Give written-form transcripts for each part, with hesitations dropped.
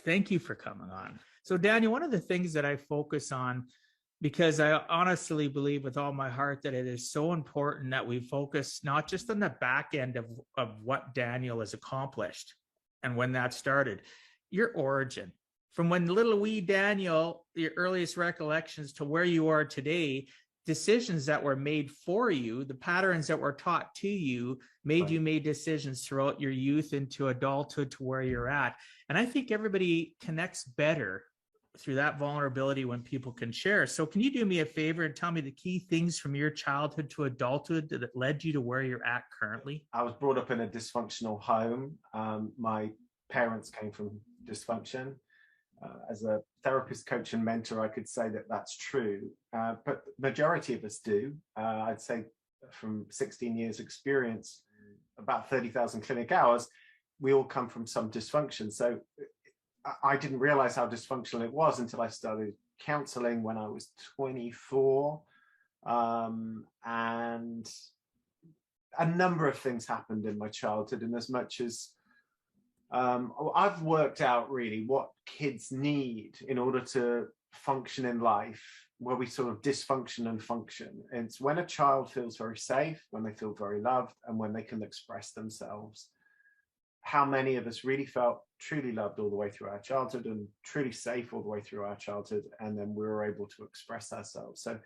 Thank you for coming on. So, Daniel, one of the things that I focus on, because I honestly believe with all my heart that it is so important that we focus not just on the back end of what Daniel has accomplished and when that started, your origin. From when little wee Daniel, your earliest recollections to where you are today, decisions that were made for you, the patterns that were taught to you, made you make decisions throughout your youth into adulthood to where you're at. And I think everybody connects better through that vulnerability when people can share. So can you do me a favor and tell me the key things from your childhood to adulthood that led you to where you're at currently? I was brought up in a dysfunctional home. My parents came from dysfunction. As a therapist, coach, and mentor, I could say that that's true. But the majority of us do. I'd say from 16 years experience, about 30,000 clinic hours, we all come from some dysfunction. So I didn't realize how dysfunctional it was until I started counseling when I was 24. And a number of things happened in my childhood, in as much as I've worked out really what kids need in order to function in life, where we sort of dysfunction and function. It's when a child feels very safe, when they feel very loved, and when they can express themselves. How many of us really felt truly loved all the way through our childhood and truly safe all the way through our childhood, and then we were able to express ourselves? So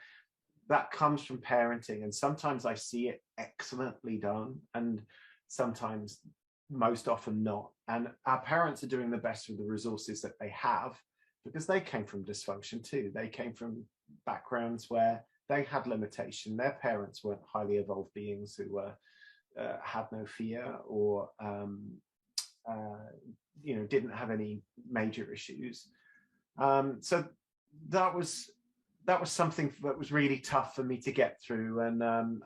that comes from parenting, and sometimes I see it excellently done, and sometimes, most often not. And our parents are doing the best with the resources that they have, because they came from dysfunction too. They came from backgrounds where they had limitation. Their parents weren't highly evolved beings who had no fear or didn't have any major issues. So that was something that was really tough for me to get through. And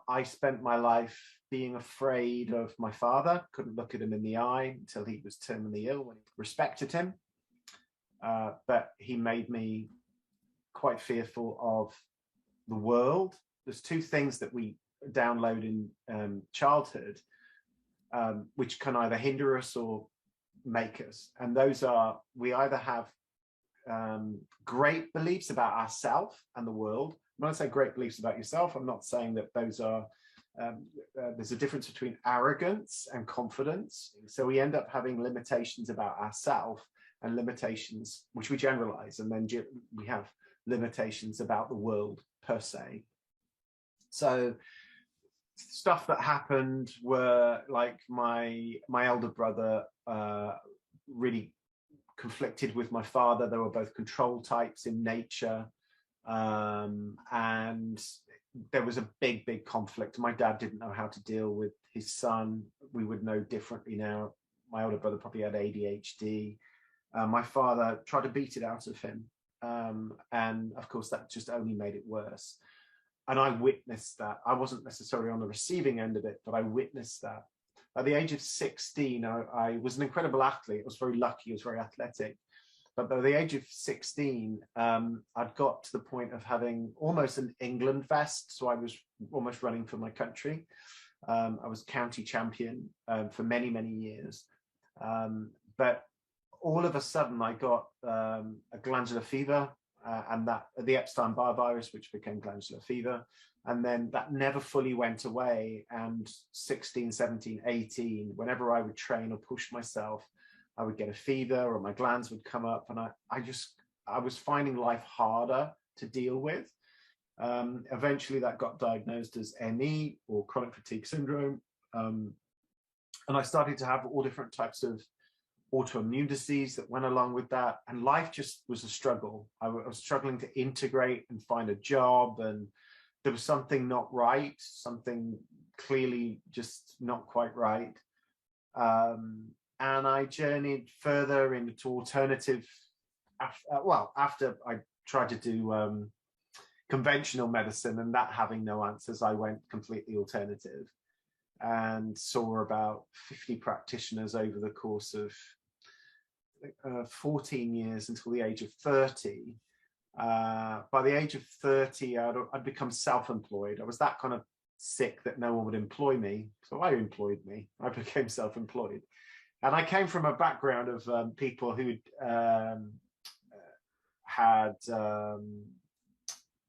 I spent my life being afraid of my father. Couldn't look at him in the eye until he was terminally ill. When I respected him, but he made me quite fearful of the world. There's two things that we download in childhood, which can either hinder us or make us. And those are, we either have great beliefs about ourselves and the world. When I say great beliefs about yourself, I'm not saying that those are, there's a difference between arrogance and confidence. So we end up having limitations about ourselves and limitations, which we generalize, and then we have limitations about the world per se. So stuff that happened were like my elder brother really conflicted with my father. They were both control types in nature, and there was a big conflict. My dad didn't know how to deal with his son. We would know differently now. My older brother probably had ADHD. My father tried to beat it out of him, and of course that just only made it worse. And I witnessed that. I wasn't necessarily on the receiving end of it, but I witnessed that. At the age of 16, I was an incredible athlete. I was very lucky. I was very athletic. But by the age of 16, I'd got to the point of having almost an England vest. So I was almost running for my country. I was county champion for many years. But all of a sudden, I got a glandular fever, and that the Epstein-Barr virus, which became glandular fever. And then that never fully went away. And 16, 17, 18, whenever I would train or push myself, I would get a fever or my glands would come up. And I was finding life harder to deal with. Eventually that got diagnosed as ME, or chronic fatigue syndrome. And I started to have all different types of autoimmune disease that went along with that. And life just was a struggle. I was struggling to integrate and find a job, and there was something not right, something clearly just not quite right. And I journeyed further into alternative, after I tried to do conventional medicine and that having no answers, I went completely alternative and saw about 50 practitioners over the course of 14 years until the age of 30. By the age of 30, I'd become self-employed. I was that kind of sick that no one would employ me. So I employed me. I became self-employed. And I came from a background of people who'd had,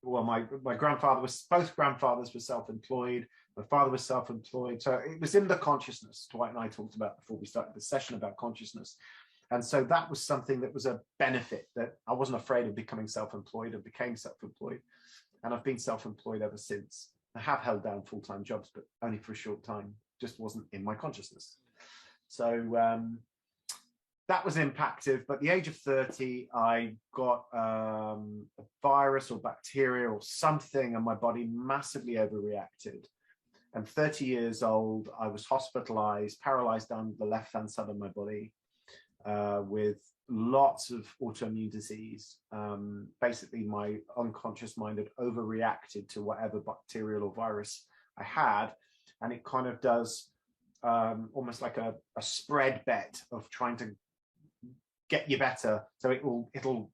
well, my grandfather was, both grandfathers were self-employed. My father was self-employed. So it was in the consciousness. Dwight and I talked about before we started the session about consciousness. And so that was something that was a benefit, that I wasn't afraid of becoming self-employed, and became self-employed. And I've been self-employed ever since. I have held down full-time jobs, but only for a short time. Just wasn't in my consciousness. So that was impactive. But at the age of 30, I got a virus or bacteria or something, and my body massively overreacted. And 30 years old, I was hospitalized, paralyzed down the left-hand side of my body, with lots of autoimmune disease. Basically, my unconscious mind had overreacted to whatever bacterial or virus I had. And it kind of does almost like a spread bet of trying to get you better. So it'll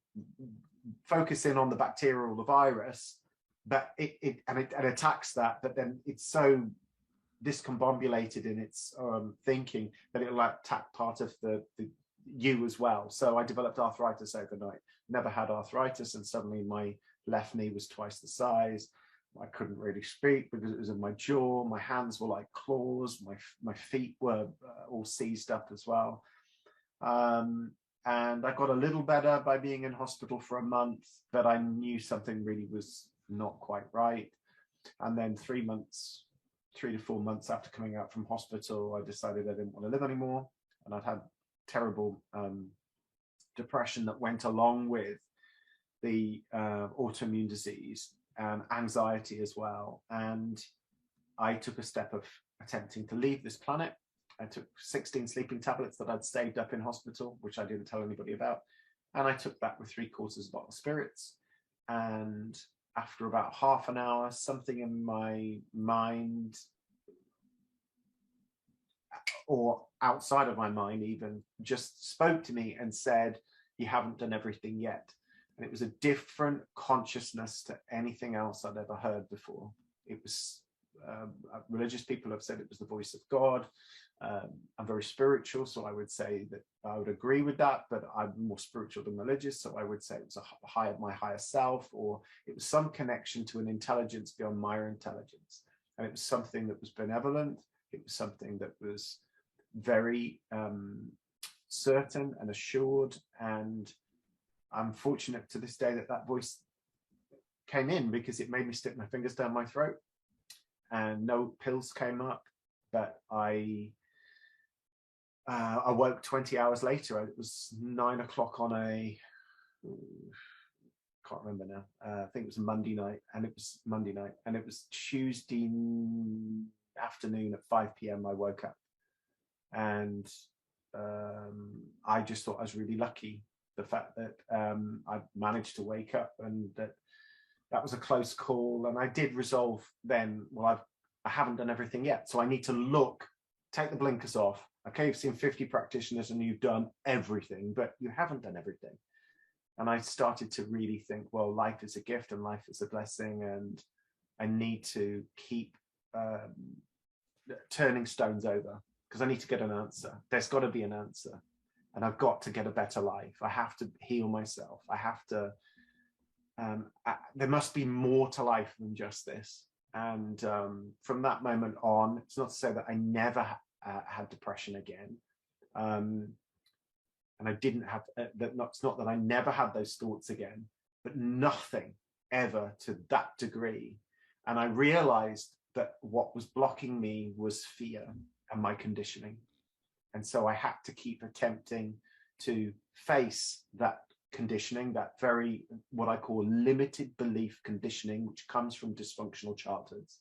focus in on the bacteria or the virus, but it attacks that, but then it's so discombobulated in its thinking that it'll attack part of the you as well. So I developed arthritis overnight. Never had arthritis, and suddenly my left knee was twice the size. I couldn't really speak because it was in my jaw. My hands were like claws. My feet were all seized up as well. And I got a little better by being in hospital for a month, but I knew something really was not quite right. And then 3 to 4 months after coming out from hospital, I decided I didn't want to live anymore. And I'd had terrible depression that went along with the autoimmune disease and anxiety as well. And I took a step of attempting to leave this planet. I took 16 sleeping tablets that I'd saved up in hospital, which I didn't tell anybody about. And I took that with 3/4 of a bottle of spirits. And after about half an hour, something in my mind, or outside of my mind even, just spoke to me and said, you haven't done everything yet. And it was a different consciousness to anything else I'd ever heard before. It was, religious people have said it was the voice of God. I'm very spiritual, so I would say that I would agree with that, but I'm more spiritual than religious, so I would say it was my higher self, or it was some connection to an intelligence beyond my intelligence. And it was something that was benevolent. It was something that was very certain and assured. And I'm fortunate to this day that that voice came in, because it made me stick my fingers down my throat, and no pills came up. But I woke 20 hours later. It was 9 o'clock on a, can't remember now. I think it was a Monday night, and it was Monday night, and it was Tuesday afternoon at 5 p.m. I woke up, and I just thought I was really lucky. The fact that I managed to wake up, and that was a close call. And I did resolve then, well, I haven't done everything yet, so I need to take the blinkers off. Okay, you've seen 50 practitioners and you've done everything, but you haven't done everything. And I started to really think, well, life is a gift and life is a blessing, and I need to keep turning stones over, because I need to get an answer. There's got to be an answer, and I've got to get a better life. I have to heal myself. I have to, there must be more to life than just this. And from that moment on, it's not to say that I never had depression again. And I didn't have that. It's not that I never had those thoughts again, but nothing ever to that degree. And I realized that what was blocking me was fear and my conditioning. And so I had to keep attempting to face that conditioning, that very, what I call limited belief conditioning, which comes from dysfunctional childhoods,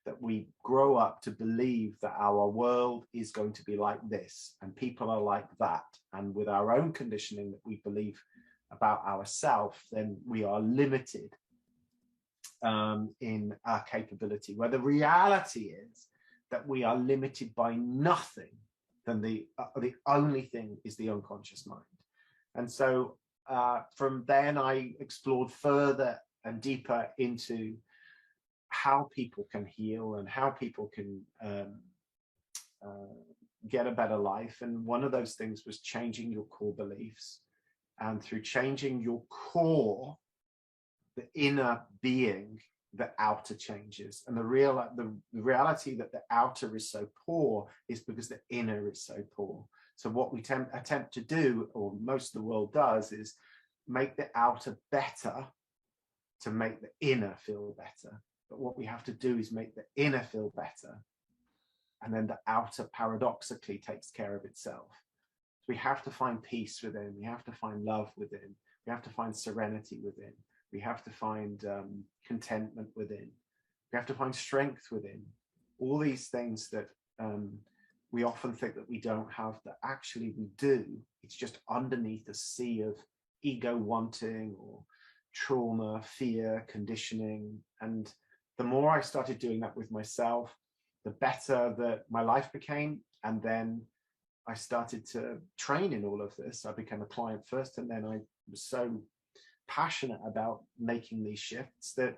that we grow up to believe that our world is going to be like this and people are like that. And with our own conditioning that we believe about ourselves, then we are limited in our capability, where the reality is that we are limited by nothing. Then the only thing is the unconscious mind. And so from then I explored further and deeper into how people can heal and how people can get a better life. And one of those things was changing your core beliefs. And through changing your core, the inner being, the outer changes. And the reality that the outer is so poor is because the inner is so poor. So what we attempt to do, or most of the world does, is make the outer better to make the inner feel better. But what we have to do is make the inner feel better, and then the outer paradoxically takes care of itself. So we have to find peace within, we have to find love within, we have to find serenity within, we have to find contentment within, we have to find strength within. All these things that we often think that we don't have, that actually we do. It's just underneath a sea of ego wanting or trauma, fear, conditioning. And the more I started doing that with myself, the better that my life became. And then I started to train in all of this. I became a client first, and then I was so passionate about making these shifts that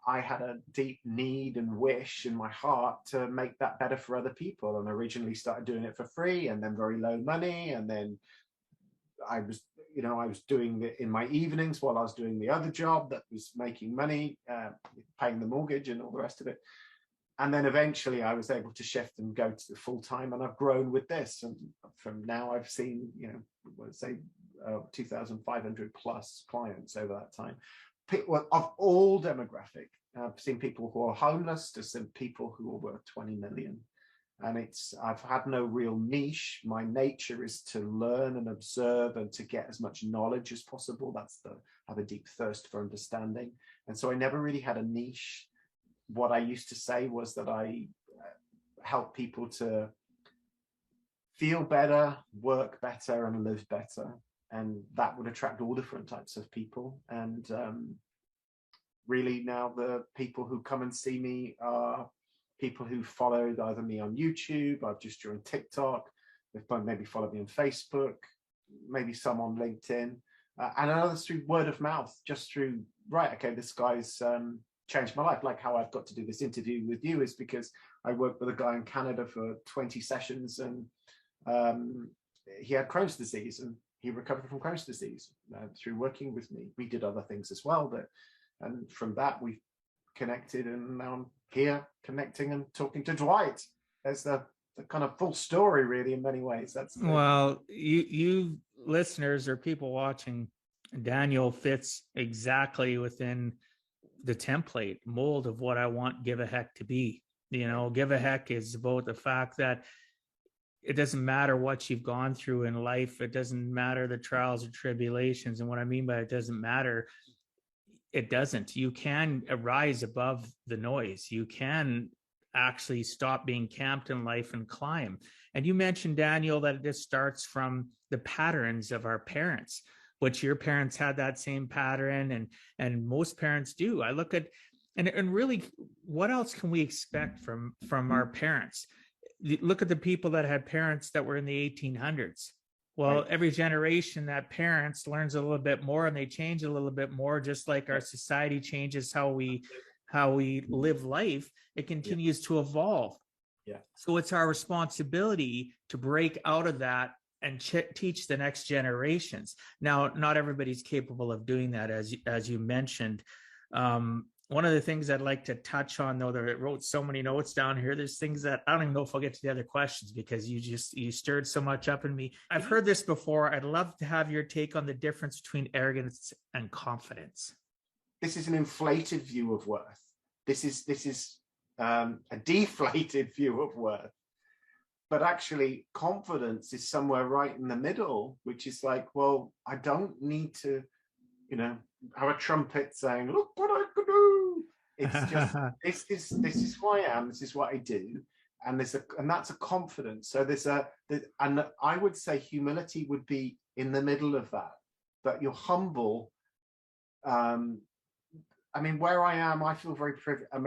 I had a deep need and wish in my heart to make that better for other people. And originally started doing it for free, and then very low money. And then I was doing it in my evenings while I was doing the other job that was making money, paying the mortgage and all the rest of it. And then eventually I was able to shift and go to the full time, and I've grown with this. And from now I've seen, let's say 2,500 plus clients over that time. People of all demographic. I've seen people who are homeless to some people who are worth 20 million. And I've had no real niche. My nature is to learn and observe and to get as much knowledge as possible. I have a deep thirst for understanding. And so I never really had a niche. What I used to say was that I help people to feel better, work better, and live better. And that would attract all different types of people. And really now the people who come and see me are people who followed either me on YouTube, I've just joined TikTok, they've maybe followed me on Facebook, maybe some on LinkedIn, and others through word of mouth, just through, right, okay, this guy's changed my life. Like how I've got to do this interview with you is because I worked with a guy in Canada for 20 sessions, and he had Crohn's disease, and he recovered from Crohn's disease through working with me. We did other things as well, and from that we connected, and now I'm here connecting and talking to Dwight. There's the kind of full story, really, in many ways. Well, you listeners or people watching, Daniel fits exactly within the template mold of what I want Give a Heck to be. Give a Heck is about the fact that it doesn't matter what you've gone through in life. It doesn't matter the trials or tribulations. And what I mean by it doesn't matter, it doesn't. You can rise above the noise. You can actually stop being camped in life and climb. And you mentioned, Daniel, that this starts from the patterns of our parents, which your parents had that same pattern, and most parents do. I look at, and really, what else can we expect from our parents? Look at the people that had parents that were in the 1800s. Well, right. Every generation that parents learns a little bit more, and they change a little bit more, just like our society changes how we live life. It continues to evolve. Yeah. So it's our responsibility to break out of that and teach the next generations. Now, not everybody's capable of doing that, as you mentioned. One of the things I'd like to touch on, though, that I wrote so many notes down here, there's things that I don't even know if I'll get to the other questions because you stirred so much up in me. I've heard this before. I'd love to have your take on the difference between arrogance and confidence. This is an inflated view of worth. This is a deflated view of worth. But actually, confidence is somewhere right in the middle, which is like, well, I don't need to, have a trumpet saying, look what I can do. It's just, this is who I am, this is what I do. And that's a confidence. So and I would say humility would be in the middle of that you're humble. Where I am, I feel very privileged. I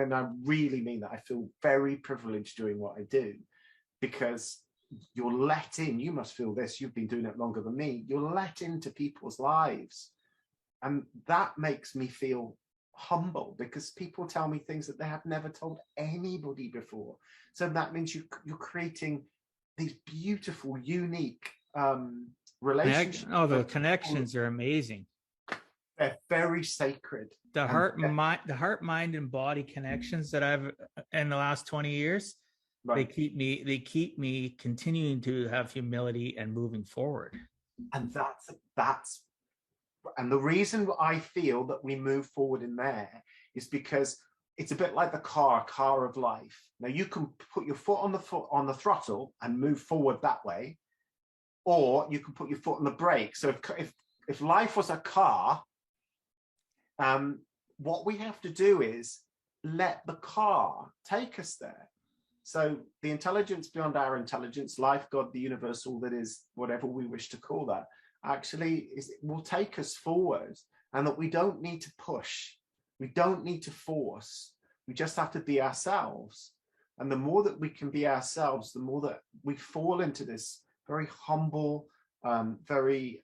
really mean that. I feel very privileged doing what I do, because you're let in. You must feel this. You've been doing it longer than me. You're let into people's lives. And that makes me feel humble, because people tell me things that they have never told anybody before. So that means you're creating these beautiful, unique relationships. The connections are amazing. They're very sacred. The heart, mind, and body connections that I've in the last 20 years, right. They keep me continuing to have humility and moving forward. And that's and the reason I feel that we move forward in there is because it's a bit like the car of life. Now you can put your foot on the throttle and move forward that way, or you can put your foot on the brake. So if life was a car, what we have to do is let the car take us there. So the intelligence beyond our intelligence, life, God, the universe, all that is, whatever we wish to call that, actually will take us forward, and that we don't need to push. We don't need to force. We just have to be ourselves. And the more that we can be ourselves, the more that we fall into this very humble, very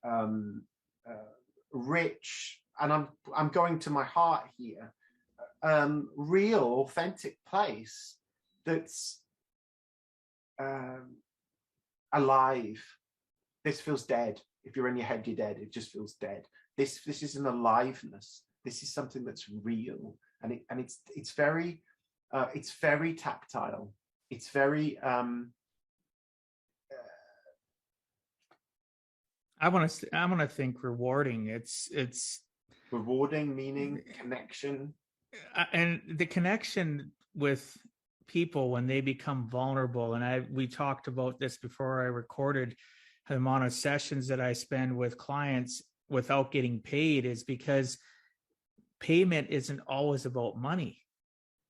rich, and I'm going to my heart here, real, authentic place that's alive. This feels dead. If you're in your head, you're dead. It just feels dead. This is an aliveness. This is something that's real, and it's very tactile. It's very I want to think rewarding. It's rewarding, meaning connection, and the connection with people when they become vulnerable. And we talked about this before I recorded. The amount of sessions that I spend with clients without getting paid is because payment isn't always about money.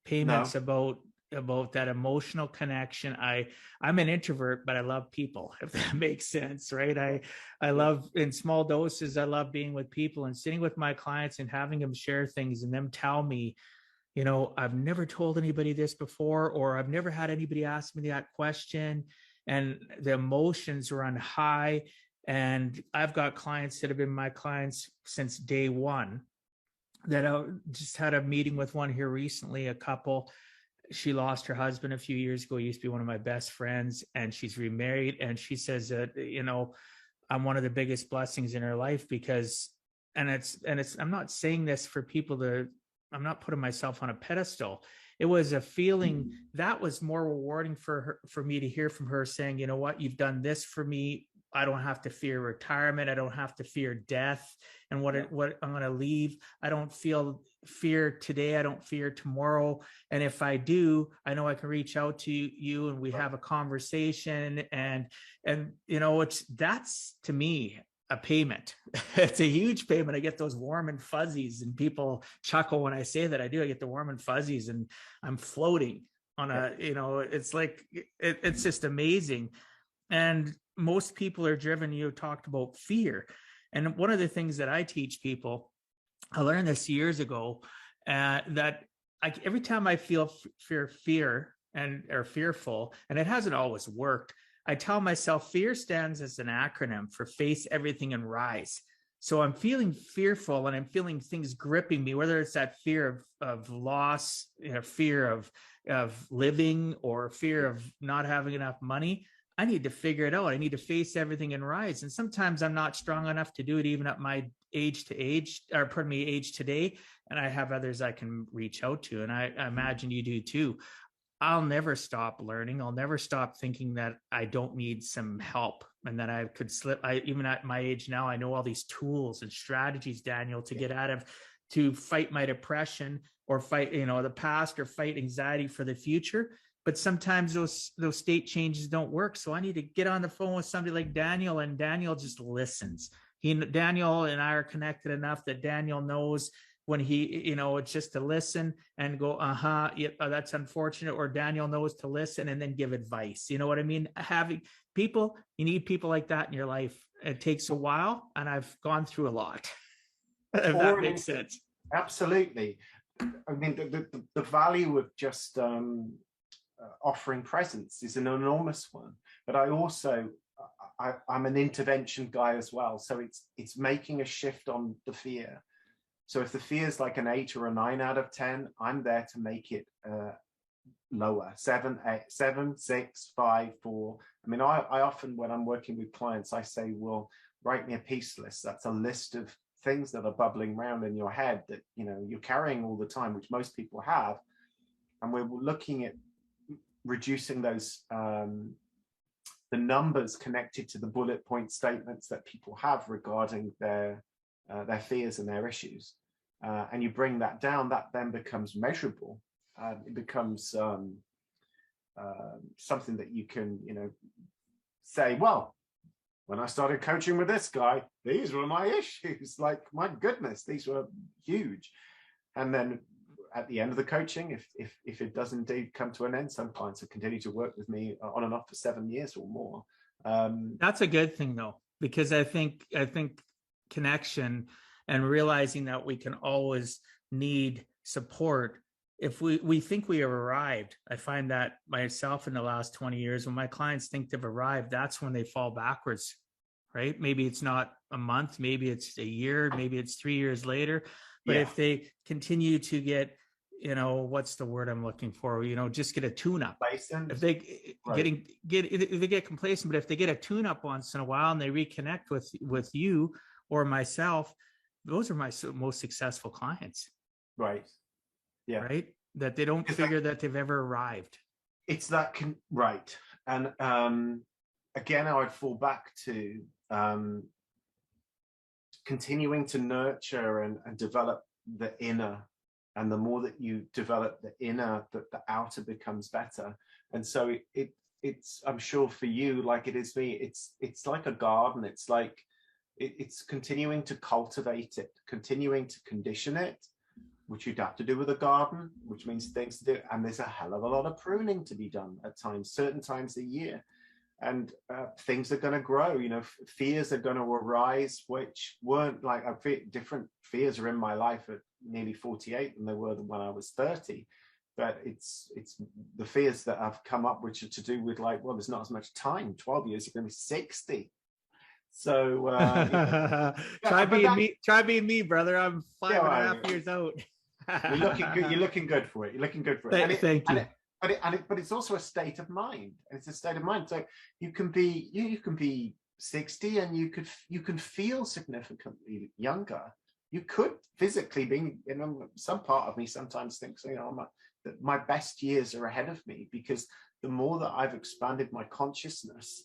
Payment's about that emotional connection. I'm an introvert, but I love people, if that makes sense, right? I love, in small doses, I love being with people and sitting with my clients and having them share things and them tell me, you know, I've never told anybody this before, or I've never had anybody ask me that question. And the emotions run high. And I've got clients that have been my clients since day one, that I just had a meeting with one here recently, a couple. She lost her husband a few years ago. He used to be one of my best friends, and she's remarried. And she says that, you know, I'm one of the biggest blessings in her life because, and it's, I'm not saying this for people to, I'm not putting myself on a pedestal. It was a feeling that was more rewarding for her, for me to hear from her saying, you know what, you've done this for me. I don't have to fear retirement. I don't have to fear death and what I'm going to leave. I don't feel fear today. I don't fear tomorrow. And if I do, I know I can reach out to you and we have a conversation, and, you know, that's to me a payment. It's a huge payment. I get those warm and fuzzies, and people chuckle when I say that. I do. I get the warm and fuzzies, and I'm floating on a, you know, it's like, it's just amazing. And most people are driven. You talked about fear. And one of the things that I teach people, I learned this years ago, that every time I feel fear or fearful, and it hasn't always worked, I tell myself fear stands as an acronym for face everything and rise. So I'm feeling fearful and I'm feeling things gripping me, whether it's that fear of loss, you know, fear of living, or fear of not having enough money. I need to figure it out. I need to face everything and rise. And sometimes I'm not strong enough to do it, even at my age today. And I have others I can reach out to. And I imagine you do too. I'll never stop learning. I'll never stop thinking that I don't need some help and that I could slip. Even at my age now, I know all these tools and strategies, Daniel, to fight my depression, or fight, you know, the past, or fight anxiety for the future. But sometimes those state changes don't work. So I need to get on the phone with somebody like Daniel, and Daniel just listens. Daniel and I are connected enough that Daniel knows when he, you know, it's just to listen and go, yeah, that's unfortunate. Or Daniel knows to listen and then give advice. You know what I mean? You need people like that in your life. It takes a while, and I've gone through a lot. If that makes sense. Absolutely. I mean, the value of just offering presence is an enormous one. But I also, I'm an intervention guy as well. So it's making a shift on the fear. So if the fear is like an 8 or a 9 out of 10, I'm there to make it lower, 7, 8, 7, 6, 5, 4. I mean, I often, when I'm working with clients, I say, well, write me a peace list. That's a list of things that are bubbling around in your head that, you know, you're carrying all the time, which most people have. And we're looking at reducing those, the numbers connected to the bullet point statements that people have regarding their fears and their issues. And you bring that down, that then becomes measurable. It becomes something that you can, you know, say, well, when I started coaching with this guy, these were my issues. Like, my goodness, these were huge. And then at the end of the coaching, if it does indeed come to an end, some clients have continued to work with me on and off for 7 years or more. That's a good thing, though, because I think connection and realizing that we can always need support. If we think we have arrived, I find that myself in the last 20 years, when my clients think they've arrived, that's when they fall backwards, right? Maybe it's not a month, maybe it's a year, maybe it's 3 years later. But if they continue to get, you know, what's the word I'm looking for? You know, just get a tune-up. If they if they get complacent, but if they get a tune-up once in a while and they reconnect with you or myself, those are my most successful clients. Right. Yeah. Right. That they don't figure that they've ever arrived. It's that right. And again, I would fall back to continuing to nurture and develop the inner. And the more that you develop the inner, that the outer becomes better. And so it's I'm sure for you, like it is me, it's like a garden. It's like it's continuing to cultivate it, continuing to condition it, which you'd have to do with a garden, which means things to do. And there's a hell of a lot of pruning to be done at times, certain times a year. And things are going to grow, you know, fears are going to arise, which weren't like, different fears are in my life at nearly 48 than they were when I was 30. But it's the fears that have come up, which are to do with like, well, there's not as much time, 12 years, you're going to be 60. So try being me, brother. I'm 5.5 years out. You're looking good. You're looking good for it. You're looking good for it. Thank you. But it's also a state of mind. It's a state of mind. So you can be 60 and you can feel significantly younger. You could physically be, you know, some part of me sometimes thinks, you know, that my best years are ahead of me, because the more that I've expanded my consciousness,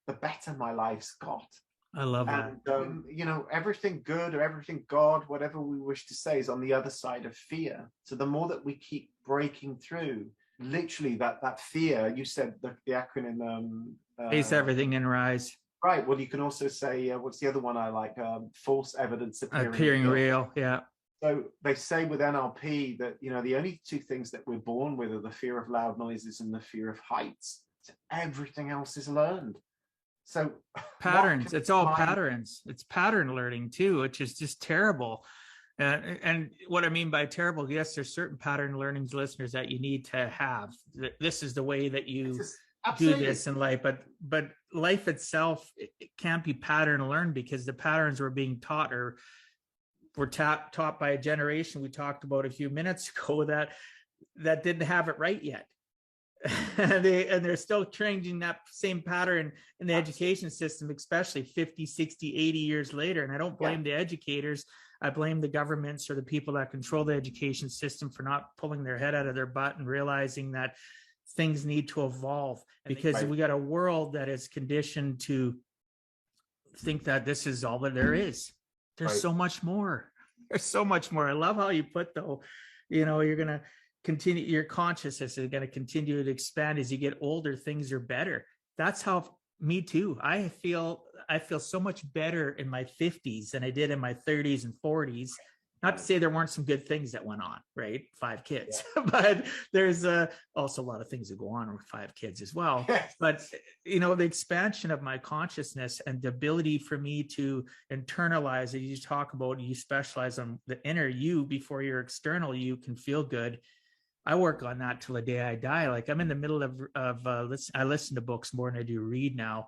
the better my life's got. I love that. And, you know, everything good or everything God, whatever we wish to say, is on the other side of fear. So the more that we keep breaking through, literally that fear, you said the acronym. Face everything and rise. Right. Well, you can also say, what's the other one I like? False evidence appearing real. Yeah. So they say with NLP that, you know, the only two things that we're born with are the fear of loud noises and the fear of heights. So everything else is learned. So patterns, it's all patterns. It's pattern learning too, which is just terrible. And what I mean by terrible, yes, there's certain pattern learnings, listeners, that you need to have. This is the way that you do this in life. But life itself, it can't be pattern learned, because the patterns we're being taught or were taught by a generation we talked about a few minutes ago that didn't have it right yet. and they're still changing that same pattern in the education system, especially 50, 60, 80 years later. And I don't blame the educators. I blame the governments or the people that control the education system for not pulling their head out of their butt and realizing that things need to evolve, because we got a world that is conditioned to think that this is all that there is. There's so much more. There's so much more. I love how you put, though, you know, you're going to continue, your consciousness is going to continue to expand as you get older. Things are better. That's how me too. I feel so much better in my 50s than I did in my 30s and 40s. Not to say there weren't some good things that went on, right? 5 kids, but there's also a lot of things that go on with 5 kids as well. But, you know, the expansion of my consciousness and the ability for me to internalize it. You talk about, you specialize on the inner you before your external you can feel good. I work on that till the day I die. Like, I'm in the middle of I listen to books more than I do read now.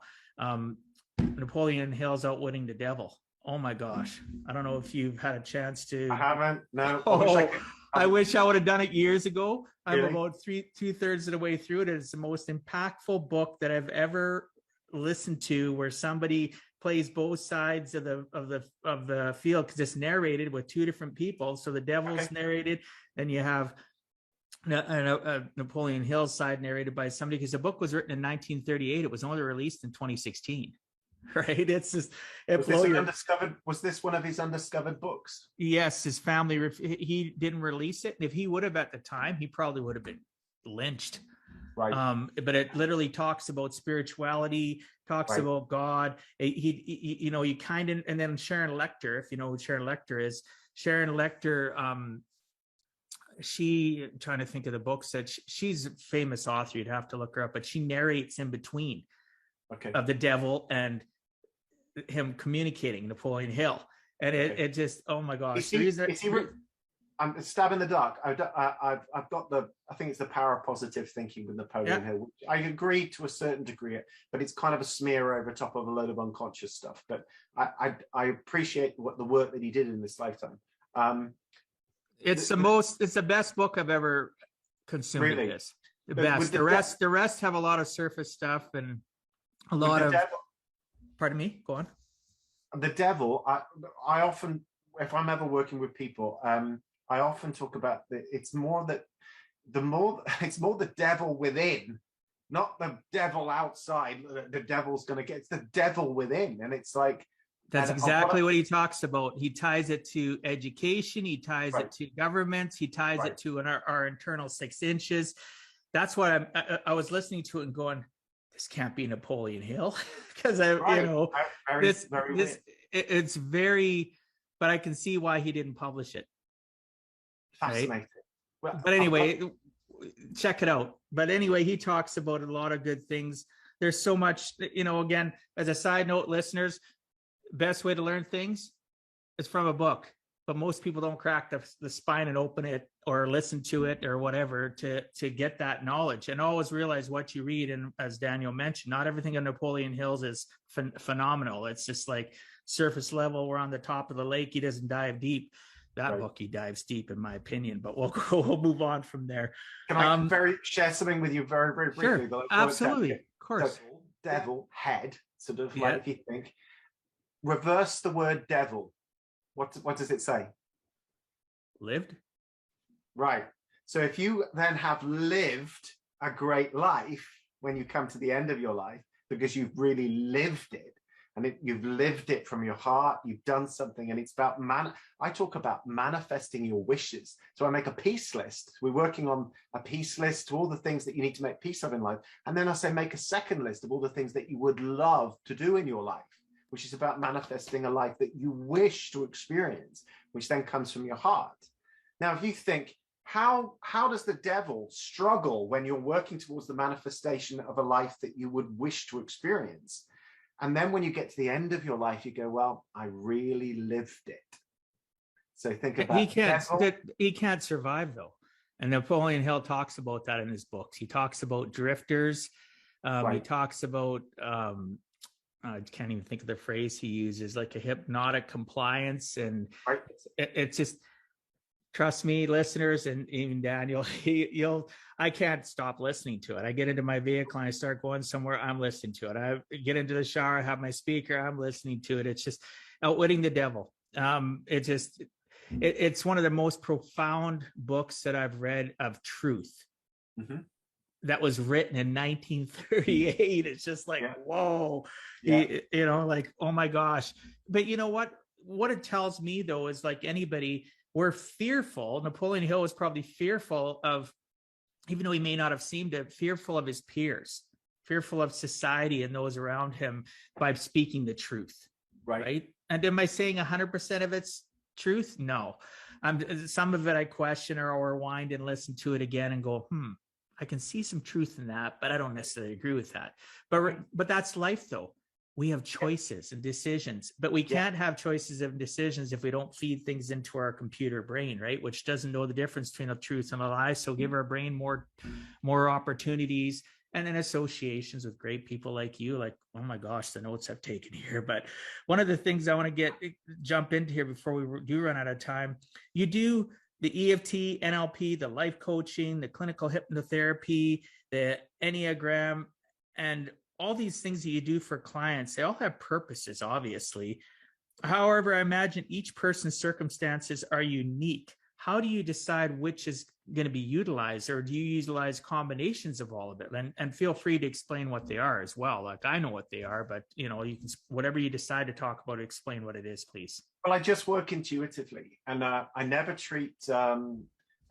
Napoleon Hill's Outwitting the Devil. Oh my gosh. I don't know if you've had a chance to. I haven't. No. I wish I would have done it years ago. I'm Really? about 2/3 of the way through it. It's the most impactful book that I've ever listened to, where somebody plays both sides of the field, because it's narrated with two different people. So the devil's narrated, then you have Napoleon Hill's side narrated by somebody, because the book was written in 1938. It was only released in 2016. Right? It's just was this one of his undiscovered books? Yes, his family, he didn't release it, and if he would have at the time, he probably would have been lynched. Right. But it literally talks about spirituality, talks about God. You kind of, and then Sharon Lecter, if you know who Sharon Lecter is, Sharon Lecter, I'm trying to think of the books that she's a famous author. You'd have to look her up, but she narrates in between of the devil and him communicating, Napoleon Hill. And it just, oh my gosh. I'm stabbing the dark. I've got I think it's the Power of Positive Thinking with Napoleon Hill, which I agree to a certain degree, but it's kind of a smear over top of a load of unconscious stuff. But I appreciate the work that he did in this lifetime. It's the best book I've ever consumed. Really? The best. The rest have a lot of surface stuff and a lot of pardon me, go on. The devil, I often, if I'm ever working with people, I often talk about it's more the devil within, not the devil outside. The devil's going to get, it's the devil within. And it's like, that's exactly what he talks about. He ties it to education. He ties it to governments. He ties it to our internal 6 inches. That's what I was listening to it and going, this can't be Napoleon Hill, because it's very, but I can see why he didn't publish it. Fascinating. Right? Well, but anyway, check it out. But anyway, he talks about a lot of good things. There's so much, again, as a side note, listeners, best way to learn things is from a book. But most people don't crack the spine and open it or listen to it or whatever to get that knowledge. And always realize what you read. And as Daniel mentioned, not everything on Napoleon Hill's is phenomenal. It's just like surface level. We're on the top of the lake. He doesn't dive deep. That book, he dives deep, in my opinion. But we'll move on from there. Can I share something with you very, very briefly? Sure, absolutely, of course. So, devil, head, sort of like if you think. Reverse the word devil. What does it say? Lived. Right. So if you then have lived a great life when you come to the end of your life, because you've really lived it, and you've lived it from your heart, you've done something, and it's about I talk about manifesting your wishes. So I make a peace list. We're working on a peace list to all the things that you need to make peace of in life. And then I say, make a second list of all the things that you would love to do in your life, which is about manifesting a life that you wish to experience, which then comes from your heart. Now, if you think, how does the devil struggle when you're working towards the manifestation of a life that you would wish to experience? And then when you get to the end of your life, you go, well, I really lived it. So think about he can't survive, though. And Napoleon Hill talks about that in his books. He talks about drifters. He talks about, I can't even think of the phrase he uses, like a hypnotic compliance. And it's just, trust me, listeners, and even Daniel, I can't stop listening to it. I get into my vehicle and I start going somewhere, I'm listening to it. I get into the shower, I have my speaker, I'm listening to it. It's just outwitting the devil. It's one of the most profound books that I've read of truth. Mm-hmm. That was written in 1938. It's just like, whoa, like, oh my gosh. But you know what it tells me, though, is like anybody, we're fearful. Napoleon Hill was probably fearful of, even though he may not have seemed it, fearful of his peers, fearful of society and those around him by speaking the truth. Right. And am I saying 100% of it's truth? No. Some of it I question or rewind and listen to it again and go, I can see some truth in that, but I don't necessarily agree with that. But that's life, though. We have choices and decisions, but we can't have choices and decisions if we don't feed things into our computer brain, right? Which doesn't know the difference between the truth and a lie. So give our brain more opportunities, and then associations with great people like you. Like, oh my gosh, the notes I've taken here. But one of the things I want to jump into here before we do run out of time, you do the EFT, NLP, the life coaching, the clinical hypnotherapy, the Enneagram, and all these things that you do for clients, they all have purposes, obviously. However, I imagine each person's circumstances are unique. How do you decide which is going to be utilized, or do you utilize combinations of all of it? And feel free to explain what they are as well. Like, I know what they are, but you can, whatever you decide to talk about, explain what it is, please. Well, I just work intuitively, and I never treat a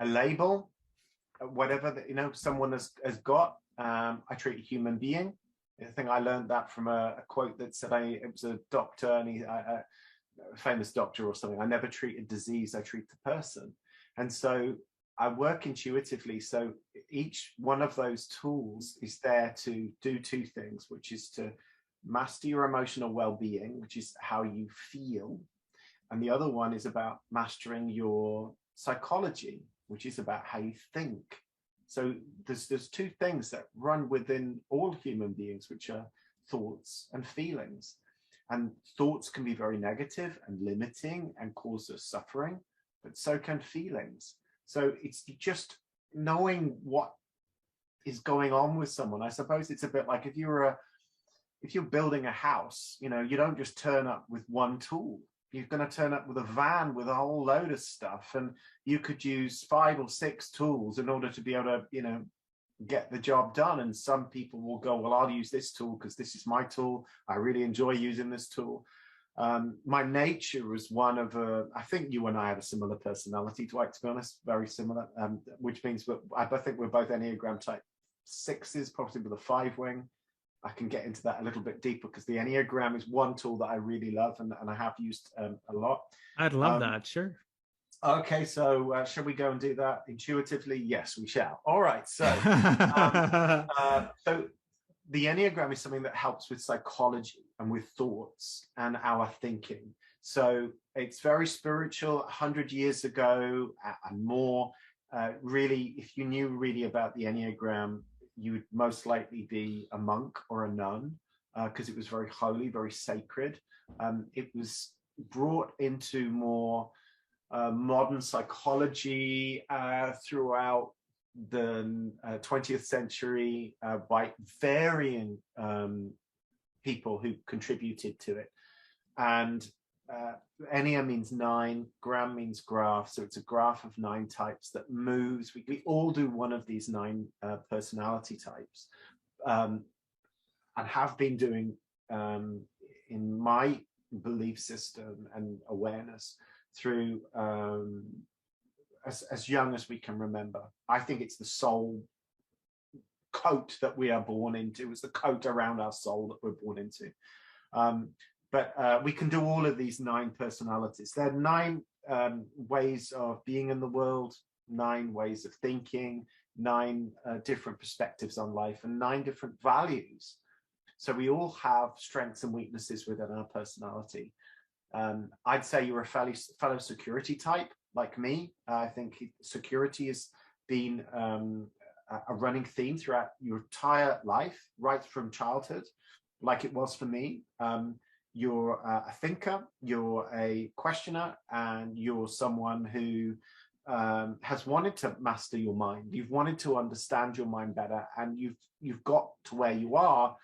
label, whatever that someone has got. I treat a human being. I think I learned that from a quote that said it was a doctor, and a famous doctor or something. I never treat a disease, I treat the person. And so I work intuitively. So each one of those tools is there to do two things, which is to master your emotional well-being, which is how you feel. And the other one is about mastering your psychology, which is about how you think. So there's two things that run within all human beings, which are thoughts and feelings. And thoughts can be very negative and limiting and cause us suffering, but so can feelings. So it's just knowing what is going on with someone. I suppose it's a bit like if you're building a house, you don't just turn up with one tool. You're going to turn up with a van with a whole load of stuff, and you could use 5 or 6 tools in order to be able to, get the job done. And some people will go, well, I'll use this tool because this is my tool. I really enjoy using this tool. My nature was one of I think you and I have a similar personality, Dwight, to be honest, very similar, which means I think we're both Enneagram type 6s, probably with a 5 wing. I can get into that a little bit deeper because the Enneagram is one tool that I really love and I have used a lot. I'd love that, sure. Okay, so shall we go and do that intuitively? Yes, we shall. All right, so so the Enneagram is something that helps with psychology and with thoughts and our thinking. So it's very spiritual. 100 years ago and more, really, if you knew really about the Enneagram, you would most likely be a monk or a nun because it was very holy, very sacred. It was brought into more modern psychology throughout the 20th century by varying people who contributed to it. And Ennea means 9, gram means graph, so it's a graph of 9 types that moves. We all do one of these 9 personality types, and have been doing in my belief system and awareness through as young as we can remember. I think it's the soul coat that we are born into. It's the coat around our soul that we're born into. But we can do all of these 9 personalities. There are 9 ways of being in the world, 9 ways of thinking, 9 different perspectives on life, and 9 different values. So we all have strengths and weaknesses within our personality. I'd say you're a fellow security type like me. I think security has been a running theme throughout your entire life, right from childhood, like it was for me. You're a thinker, you're a questioner, and you're someone who has wanted to master your mind. You've wanted to understand your mind better, and you've got to where you are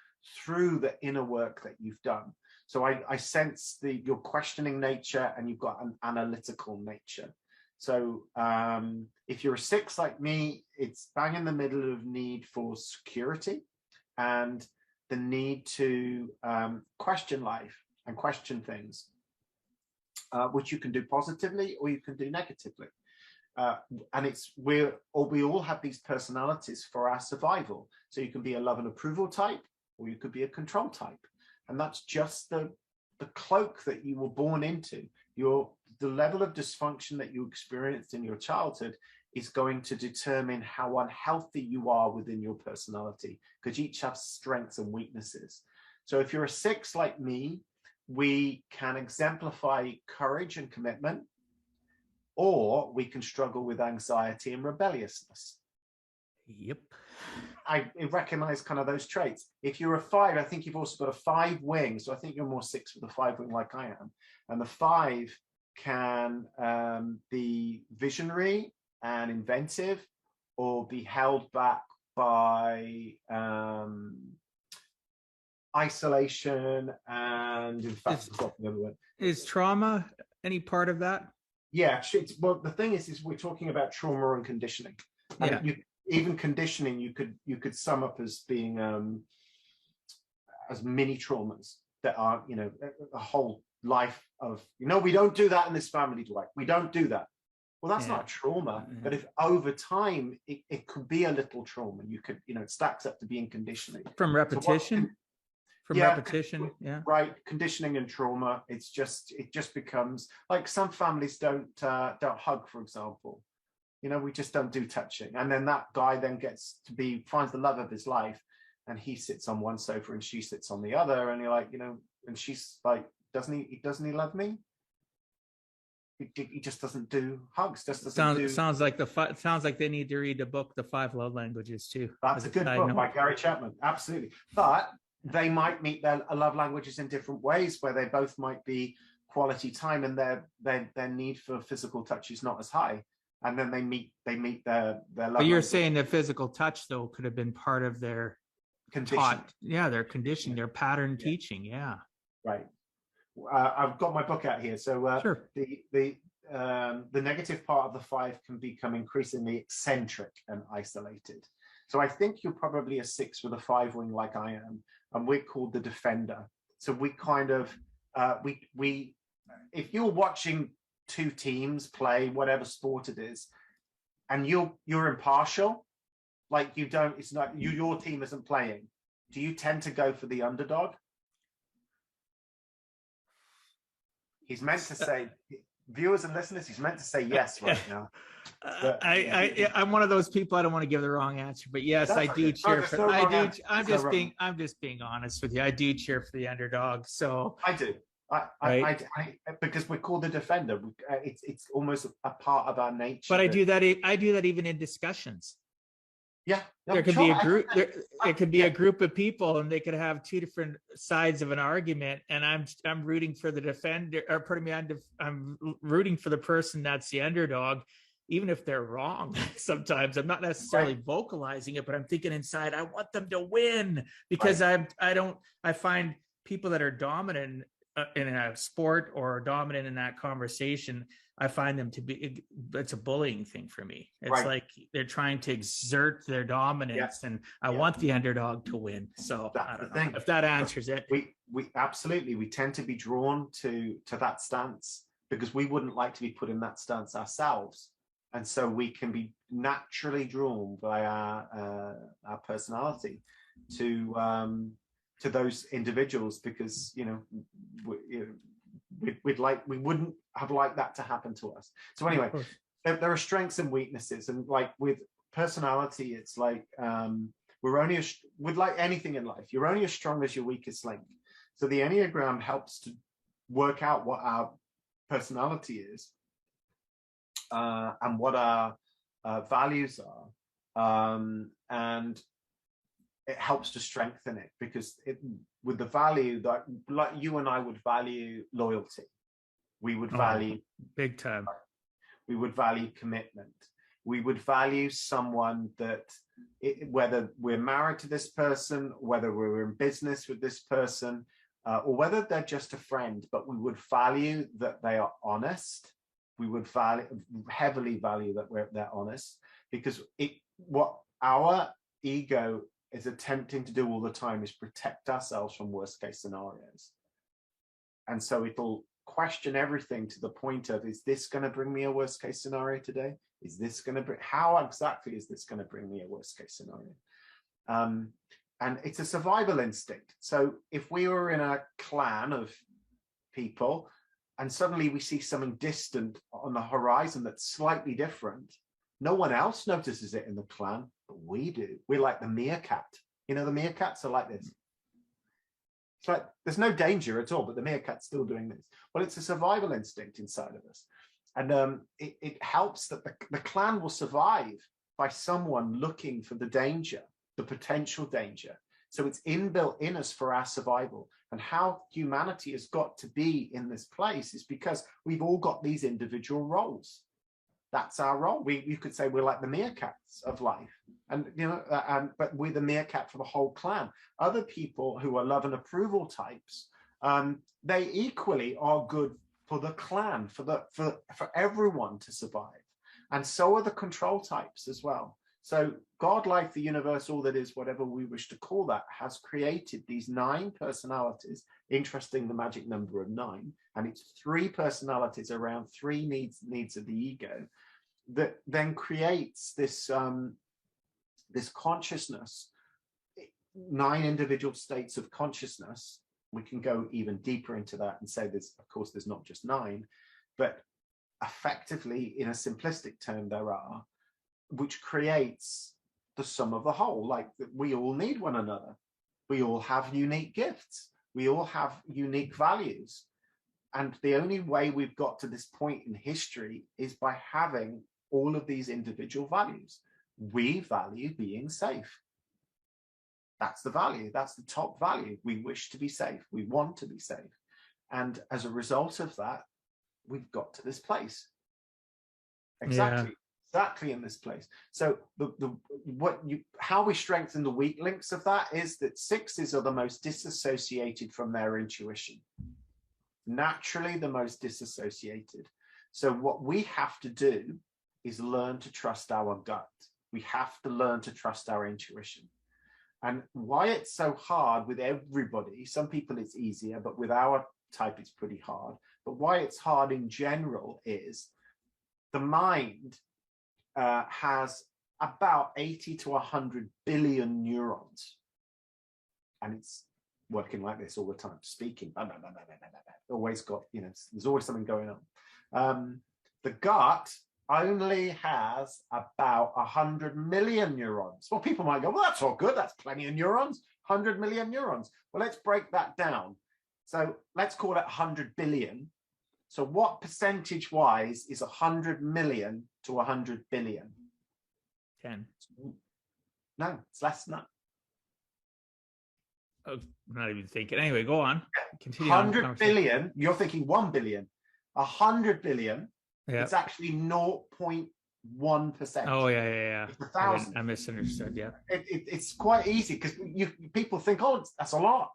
through the inner work that you've done. So I sense your questioning nature, and you've got an analytical nature. So if you're a 6 like me, it's bang in the middle of need for security and the need to question life and question things, which you can do positively or you can do negatively. And we all have these personalities for our survival. So you can be a love and approval type, or you could be a control type. And that's just the cloak that you were born into. The level of dysfunction that you experienced in your childhood is going to determine how unhealthy you are within your personality, because each have strengths and weaknesses. So if you're a 6 like me, we can exemplify courage and commitment, or we can struggle with anxiety and rebelliousness. Yep. I recognize kind of those traits. If you're a 5, I think you've also got a 5 wing. So I think you're more 6 with a 5 wing like I am. And the 5 can be visionary and inventive, or be held back by isolation and, in fact, the other one. Is trauma any part of that? Yeah, well, the thing is we're talking about trauma and conditioning. And Yeah. Even conditioning, you could sum up as being as mini traumas that are, a whole life of, we don't do that in this family, Dwight. We don't do that. Well, that's not a trauma, but if over time it could be a little trauma, you could, it stacks up to being conditioning. From repetition? Repetition, yeah. Right, conditioning and trauma. It just becomes like, some families don't hug, for example. We just don't do touching, and then that guy then finds the love of his life, and he sits on one sofa and she sits on the other, and you're like, and she's like, doesn't he love me? He just doesn't do hugs. Sounds like they need to read the book, The 5 Love Languages, too. That's a good book by Gary Chapman. Absolutely. But they might meet their love languages in different ways, where they both might be quality time, and their need for physical touch is not as high. And then they meet their love. But you're saying that physical touch, though, could have been part of their conditioning. Their conditioning, their pattern teaching. Yeah. Right. I've got my book out here. So sure. The negative part of the 5 can become increasingly eccentric and isolated. So I think you're probably a 6 with a 5 wing, like I am, and we're called the defender. So we kind of we if you're watching 2 teams play whatever sport it is, and you're impartial, like it's not your team isn't playing, do you tend to go for the underdog? He's meant to say, viewers and listeners, he's meant to say yes right now. But, I'm one of those people. I don't want to give the wrong answer, but yes, I do cheer for. I'm just being honest with you. I do cheer for the underdog. So I do. I because we're called the defender. It's almost a part of our nature. But I do that even in discussions. Yeah, there could be a group. It could be a group of people, and they could have 2 different sides of an argument. And I'm rooting for the defender, or pardon me, I'm rooting for the person that's the underdog, even if they're wrong. Sometimes I'm not necessarily vocalizing it, but I'm thinking inside, I want them to win, because I find people that are dominant in a sport or dominant in that conversation, I find them to be, it's a bullying thing for me. It's like they're trying to exert their dominance, and I want the underdog to win. So I don't know if that answers it. We absolutely, we tend to be drawn to that stance because we wouldn't like to be put in that stance ourselves. And so we can be naturally drawn by our personality to those individuals, because we wouldn't have liked that to happen to us. So anyway, there are strengths and weaknesses, and like with personality, it's like with like anything in life, you're only as strong as your weakest link. So the Enneagram helps to work out what our personality is and what our values are, and it helps to strengthen it, because with the value that, like you and I would value loyalty, we would value big time. We would value commitment. We would value someone that, whether we're married to this person, whether we're in business with this person, or whether they're just a friend, but we would value that they are honest. We would heavily value that they're honest, because what our ego is attempting to do all the time is protect ourselves from worst case scenarios. And so it'll question everything to the point of, is this going to bring me a worst case scenario today? How exactly is this going to bring me a worst case scenario? And it's a survival instinct. So if we were in a clan of people and suddenly we see something distant on the horizon that's slightly different, no one else notices it in the clan, but we do. We're like the meerkat. The meerkats are like this. It's like there's no danger at all, but the meerkat's still doing this. Well, it's a survival instinct inside of us. And it helps that the clan will survive by someone looking for the danger, the potential danger, So it's inbuilt in us for our survival. And how humanity has got to be in this place is because we've all got these individual roles. That's our role. You could say we're like the meerkats of life, and but we're the meerkat for the whole clan. Other people who are love and approval types, they equally are good for the clan, for everyone to survive. And so are the control types as well. So God, life, the universe, all that is, whatever we wish to call that, has created these 9 personalities. Interesting, the magic number of 9, and it's 3 personalities around 3 needs of the ego, that then creates this this consciousness, 9 individual states of consciousness. We can go even deeper into that and say there's, of course, there's not just 9, but effectively, in a simplistic term, there are, which creates the sum of the whole. Like, we all need one another. We all have unique gifts. We all have unique values. And the only way we've got to this point in history is by having all of these individual values. We value being safe. That's the value. That's the top value. We wish to be safe. We want to be safe. And as a result of that, we've got to this place. Exactly. Yeah. Exactly in this place. So how we strengthen the weak links of that is that 6s are the most disassociated from their intuition. Naturally the most disassociated. So what we have to do is learn to trust our gut. We have to learn to trust our intuition. And why it's so hard with everybody, some people it's easier, but with our type it's pretty hard. But why it's hard in general is the mind has about 80 to 100 billion neurons. And it's working like this all the time, speaking. Always got, there's always something going on. The gut only has about 100 million neurons. Well, people might go, well, that's all good. That's plenty of neurons, 100 million neurons. Well, let's break that down. So let's call it 100 billion. So what percentage-wise is 100 million to 100 billion? 10. No, it's less than that. Oh, I'm not even thinking. Anyway, go on. Continue. 100 billion, you're thinking 1 billion. 100 billion, it's actually 0.1%. Oh, yeah. It's 1,000. I misunderstood, yeah. It's quite easy because people think, oh, that's a lot.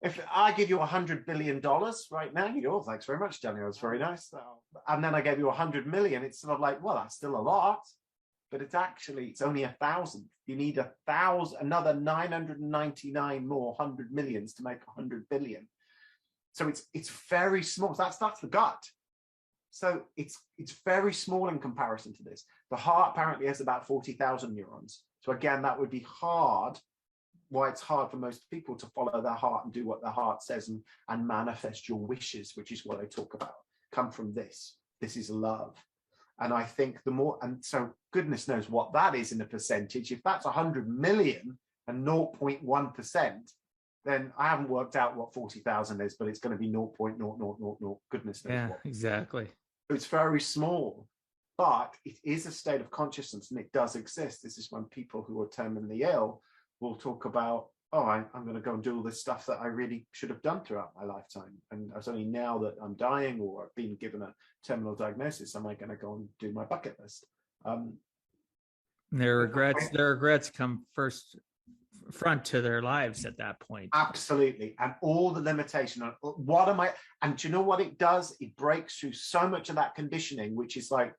If I give you $100 billion right now, you go, oh, thanks very much, Daniel, it's very nice. And then I gave you 100 million, it's sort of like, well, that's still a lot, but it's only 1,000. You need 1,000, another 999 more 100 millions to make 100 billion. So it's very small. That's the gut. So it's very small in comparison to this. The heart apparently has about 40,000 neurons. So again, that would be hard. Why it's hard for most people to follow their heart and do what their heart says and manifest your wishes, which is what I talk about, come from this. This is love. And I think the more, and so goodness knows what that is in a percentage. If that's 100 million and 0.1%, then I haven't worked out what 40,000 is, but it's going to be 0.0000, goodness knows what. Yeah, exactly. It's very small, but it is a state of consciousness and it does exist. This is when people who are terminally ill will talk about, oh, I'm going to go and do all this stuff that I really should have done throughout my lifetime. And it's only now that I'm dying or I've been given a terminal diagnosis, am I going to go and do my bucket list? Their regrets come front to their lives at that point. Absolutely. And all the limitation on what am I, and do you know what it does? It breaks through so much of that conditioning, which is like,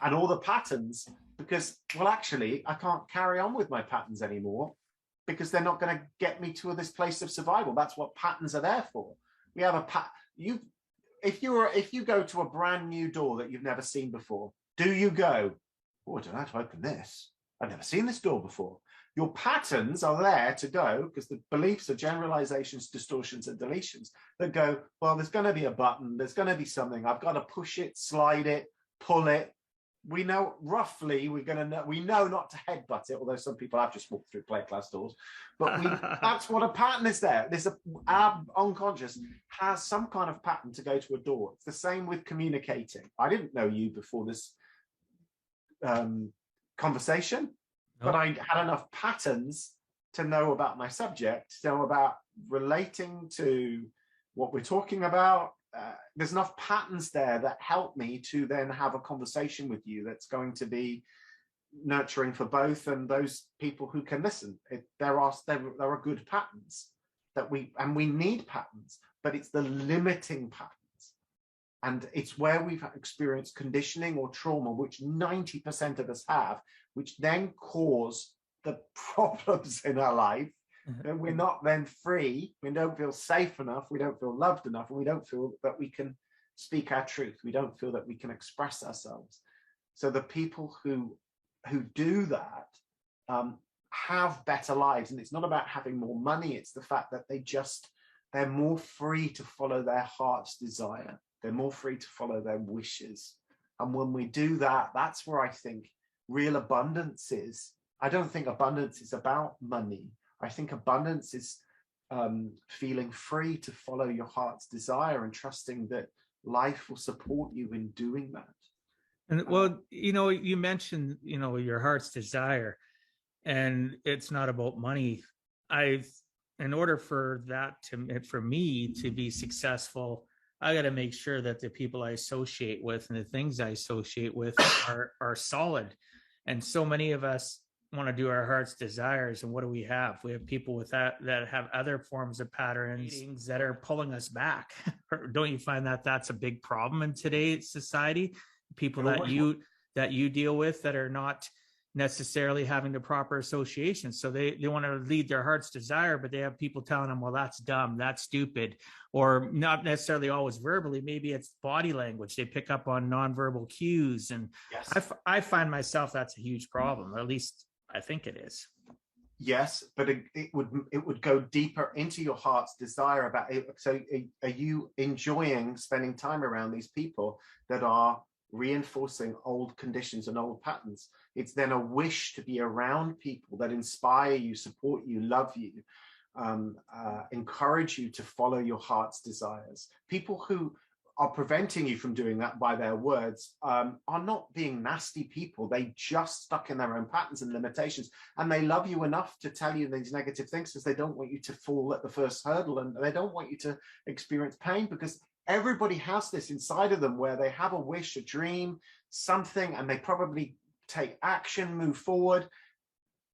and all the patterns, because, well, actually, I can't carry on with my patterns anymore because they're not going to get me to this place of survival. That's what patterns are there for. We have a if you go to a brand new door that you've never seen before, do you go, oh, I don't know how to open this. I've never seen this door before. Your patterns are there to go because the beliefs are generalizations, distortions, and deletions that go, well, there's going to be a button. There's going to be something. I've got to push it, slide it, pull it. We know roughly we know not to headbutt it, although some people have just walked through plate glass doors. But that's what a pattern is there. Our unconscious has some kind of pattern to go to a door. It's the same with communicating. I didn't know you before this conversation, but I had enough patterns to know about my subject, to know about relating to what we're talking about. There's enough patterns there that help me to then have a conversation with you that's going to be nurturing for both and those people who can listen. There are good patterns that we need patterns, but it's the limiting patterns. And it's where we've experienced conditioning or trauma, which 90% of us have, which then cause the problems in our life. And we're not then free. We don't feel safe enough. We don't feel loved enough. And we don't feel that we can speak our truth. We don't feel that we can express ourselves. So the people who do that have better lives. And it's not about having more money. It's the fact that they're more free to follow their heart's desire. They're more free to follow their wishes. And when we do that, that's where I think real abundance is. I don't think abundance is about money. I think abundance is feeling free to follow your heart's desire and trusting that life will support you in doing that. And well, you mentioned, your heart's desire, and it's not about money. In order for me to be successful, I got to make sure that the people I associate with and the things I associate with are solid. And so many of us want to do our heart's desires, and what do we have? We have people with that have other forms of patterns that are pulling us back. Don't you find that that's a big problem in today's society? People that you deal with that are not necessarily having the proper association, so they want to lead their heart's desire, but they have people telling them, well, that's dumb, that's stupid, or not necessarily always verbally. Maybe it's body language. They pick up on nonverbal cues, and yes. I find myself that's a huge problem, or at least I think it is. Yes, but it would go deeper into your heart's desire about it. So are you enjoying spending time around these people that are reinforcing old conditions and old patterns? It's then a wish to be around people that inspire you, support you, love you, encourage you to follow your heart's desires. People who are preventing you from doing that by their words are not being nasty people. They just stuck in their own patterns and limitations, and they love you enough to tell you these negative things because they don't want you to fall at the first hurdle, and they don't want you to experience pain, because everybody has this inside of them where they have a wish, a dream, something, and they probably take action, move forward,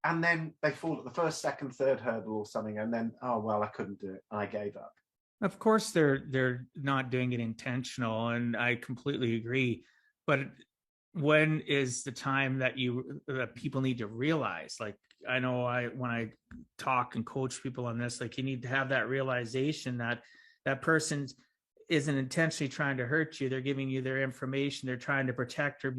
and then they fall at the first, second, third hurdle or something, and then, oh, well, I couldn't do it, and I gave up. Of course, they're not doing it intentional, and I completely agree. But when is the time that people need to realize? Like, I know when I talk and coach people on this, like, you need to have that realization that that person isn't intentionally trying to hurt you. They're giving you their information. They're trying to protect or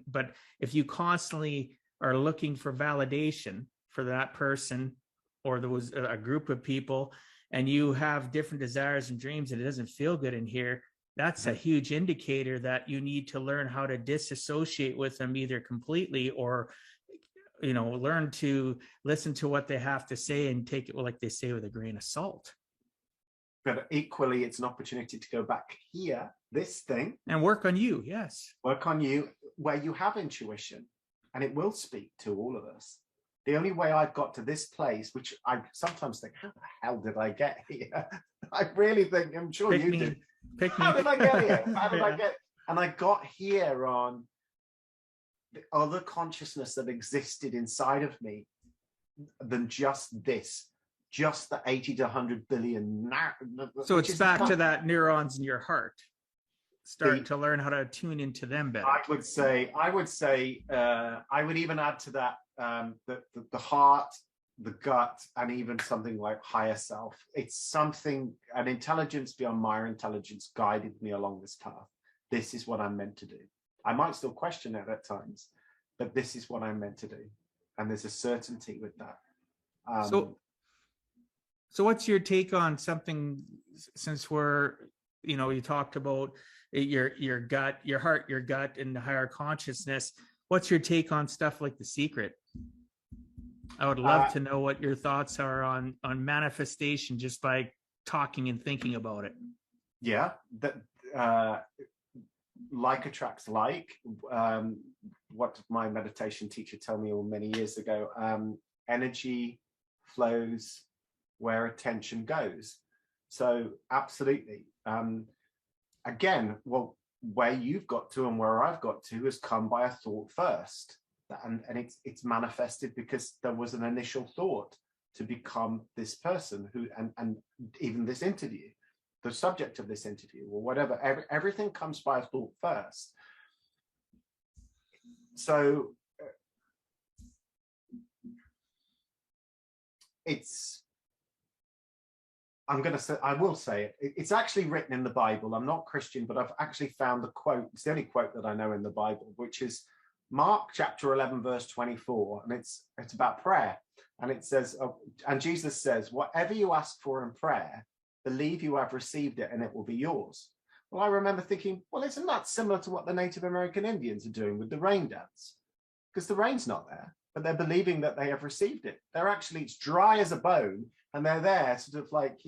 but if you constantly are looking for validation for that person, or there was a group of people, and you have different desires and dreams and it doesn't feel good in here, that's a huge indicator that you need to learn how to disassociate with them, either completely or, learn to listen to what they have to say and take it, like they say, with a grain of salt. But equally, it's an opportunity to go back here, this thing. And work on you, yes. Work on you, where you have intuition, and it will speak to all of us. The only way I've got to this place, which I sometimes think, how the hell did I get here? I really think, I'm sure you do. How did I get here? How did I get? And I got here on the other consciousness that existed inside of me than just this, just the 80 to 100 billion. So it's back to that neurons in your heart. Start to learn how to tune into them better. I would say, I would even add to that the heart, the gut, and even something like higher self. It's something, an intelligence beyond my intelligence guided me along this path. This is what I'm meant to do. I might still question it at times, but this is what I'm meant to do. And there's a certainty with that. So what's your take on something, since you talked about your gut, your heart, your gut, and the higher consciousness. What's your take on stuff like The Secret? I would love to know what your thoughts are on manifestation just by talking and thinking about it. Yeah, that like attracts like. What my meditation teacher told me many years ago, energy flows where attention goes. So absolutely. Again, well, where you've got to and where I've got to has come by a thought first. And it's manifested because there was an initial thought to become this person who, and even this interview, the subject of this interview or whatever, everything comes by a thought first. So I will say it's actually written in the Bible. I'm not Christian, but I've actually found the quote. It's the only quote that I know in the Bible, which is Mark chapter 11, verse 24. And it's about prayer. And it says, and Jesus says, whatever you ask for in prayer, believe you have received it and it will be yours. Well, I remember thinking, well, isn't that similar to what the Native American Indians are doing with the rain dance? Because the rain's not there, but they're believing that they have received it. They're actually, it's dry as a bone, and they're there sort of like,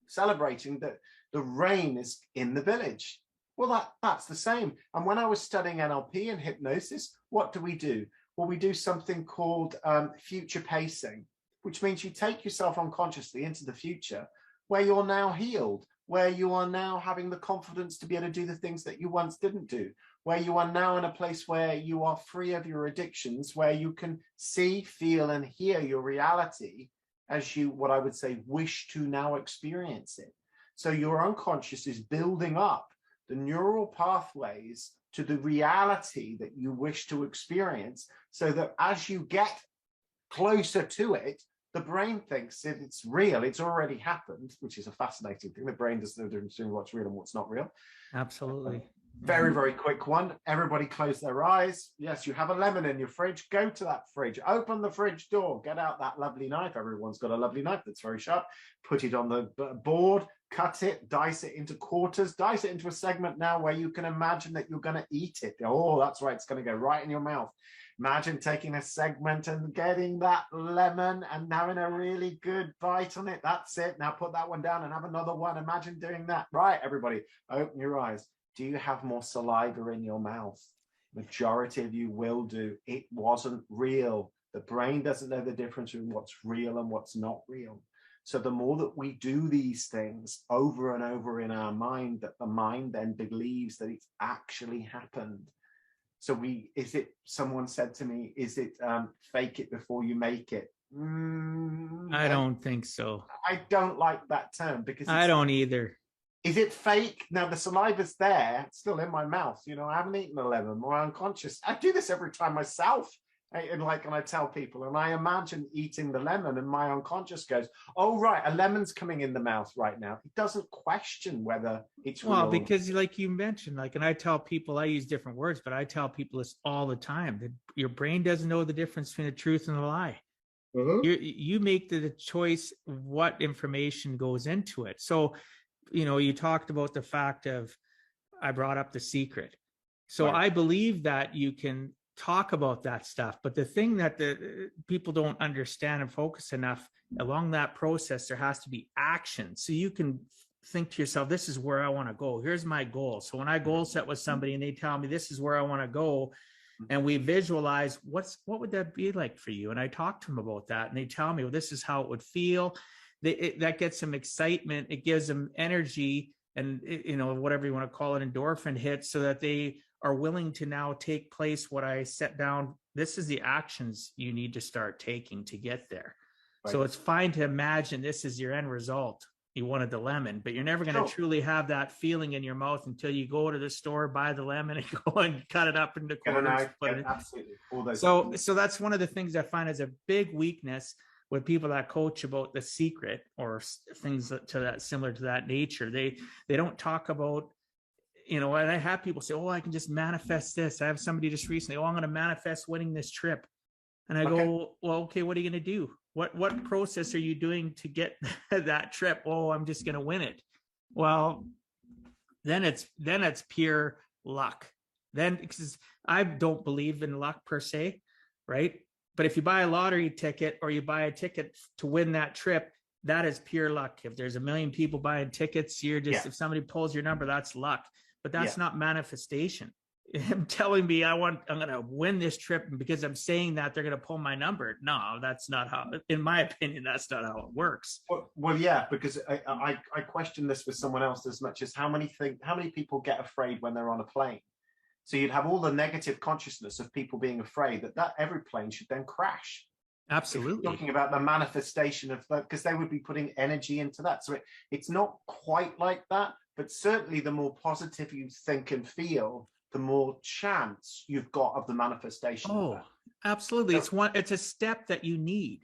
celebrating that the rain is in the village. Well, that's the same. And when I was studying NLP and hypnosis, what do? Well, we do something called future pacing, which means you take yourself unconsciously into the future where you're now healed, where you are now having the confidence to be able to do the things that you once didn't do, where you are now in a place where you are free of your addictions, where you can see, feel, and hear your reality as you, what I would say, wish to now experience it. So your unconscious is building up the neural pathways to the reality that you wish to experience, so that as you get closer to it, the brain thinks if it's real, it's already happened, which is a fascinating thing. The brain doesn't know the difference between what's real and what's not real. Absolutely. Very, very quick one. Everybody close their eyes. Yes, you have a lemon in your fridge. Go to that fridge. Open the fridge door. Get out that lovely knife. Everyone's got a lovely knife that's very sharp. Put it on the board. Cut it. Dice it into quarters. Dice it into a segment now where you can imagine that you're going to eat it. Oh, that's right. It's going to go right in your mouth. Imagine taking a segment and getting that lemon and having a really good bite on it. That's it. Now put that one down and have another one. Imagine doing that. Right, everybody, open your eyes. Do you have more saliva in your mouth? Majority of you will do. It wasn't real. The brain doesn't know the difference between what's real and what's not real. So the more that we do these things over and over in our mind, that the mind then believes that it's actually happened. So someone said to me, is it fake it before you make it? I don't think so. I don't like that term because I don't either. Is it fake? Now the saliva's there, it's still in my mouth. I haven't eaten a lemon, or unconscious. I do this every time myself. And I tell people, and I imagine eating the lemon, and my unconscious goes, "Oh right, a lemon's coming in the mouth right now." It doesn't question whether it's real. Well, because like you mentioned, and I tell people, I use different words, but I tell people this all the time, that your brain doesn't know the difference between the truth and the lie. Mm-hmm. You make the choice what information goes into it. So, you talked about the fact of, I brought up The Secret. So right. I believe that you can talk about that stuff, but the thing that the people don't understand and focus enough along that process, there has to be action. So you can think to yourself, this is where I want to go. Here's my goal. So when I goal set with somebody and they tell me this is where I want to go, and we visualize what would that be like for you? And I talk to them about that, and they tell me, well, this is how it would feel. That gets them excitement. It gives them energy, and whatever you want to call it, endorphin hits, so that they are willing to now take place what I set down. This is the actions you need to start taking to get there. Right. So it's fine to imagine this is your end result. You wanted the lemon, but you're never going to truly have that feeling in your mouth until you go to the store, buy the lemon, and go and cut it up into quarters. Absolutely. So that's one of the things I find is a big weakness with people that coach about The Secret or things similar to that nature. They don't talk about, and I have people say, oh, I can just manifest this. I have somebody just recently, I'm going to manifest winning this trip. And I go, well, okay, what are you going to do? What process are you doing to get that trip? Oh, I'm just going to win it. Well, then it's pure luck. Then, because I don't believe in luck per se, right? But if you buy a lottery ticket or you buy a ticket to win that trip, that is pure luck. If there's 1 million people buying tickets, if somebody pulls your number, that's luck. But that's not manifestation. him telling me I'm going to win this trip, and because I'm saying that, they're going to pull my number. No, that's not how, in my opinion, that's not how it works. Well, yeah, because I question this with someone else as much as how many people get afraid when they're on a plane. So you'd have all the negative consciousness of people being afraid that every plane should then crash. Absolutely. Talking about the manifestation of that, because they would be putting energy into that. So it's not quite like that, but certainly the more positive you think and feel, the more chance you've got of the manifestation of that. Absolutely. So, it's a step that you need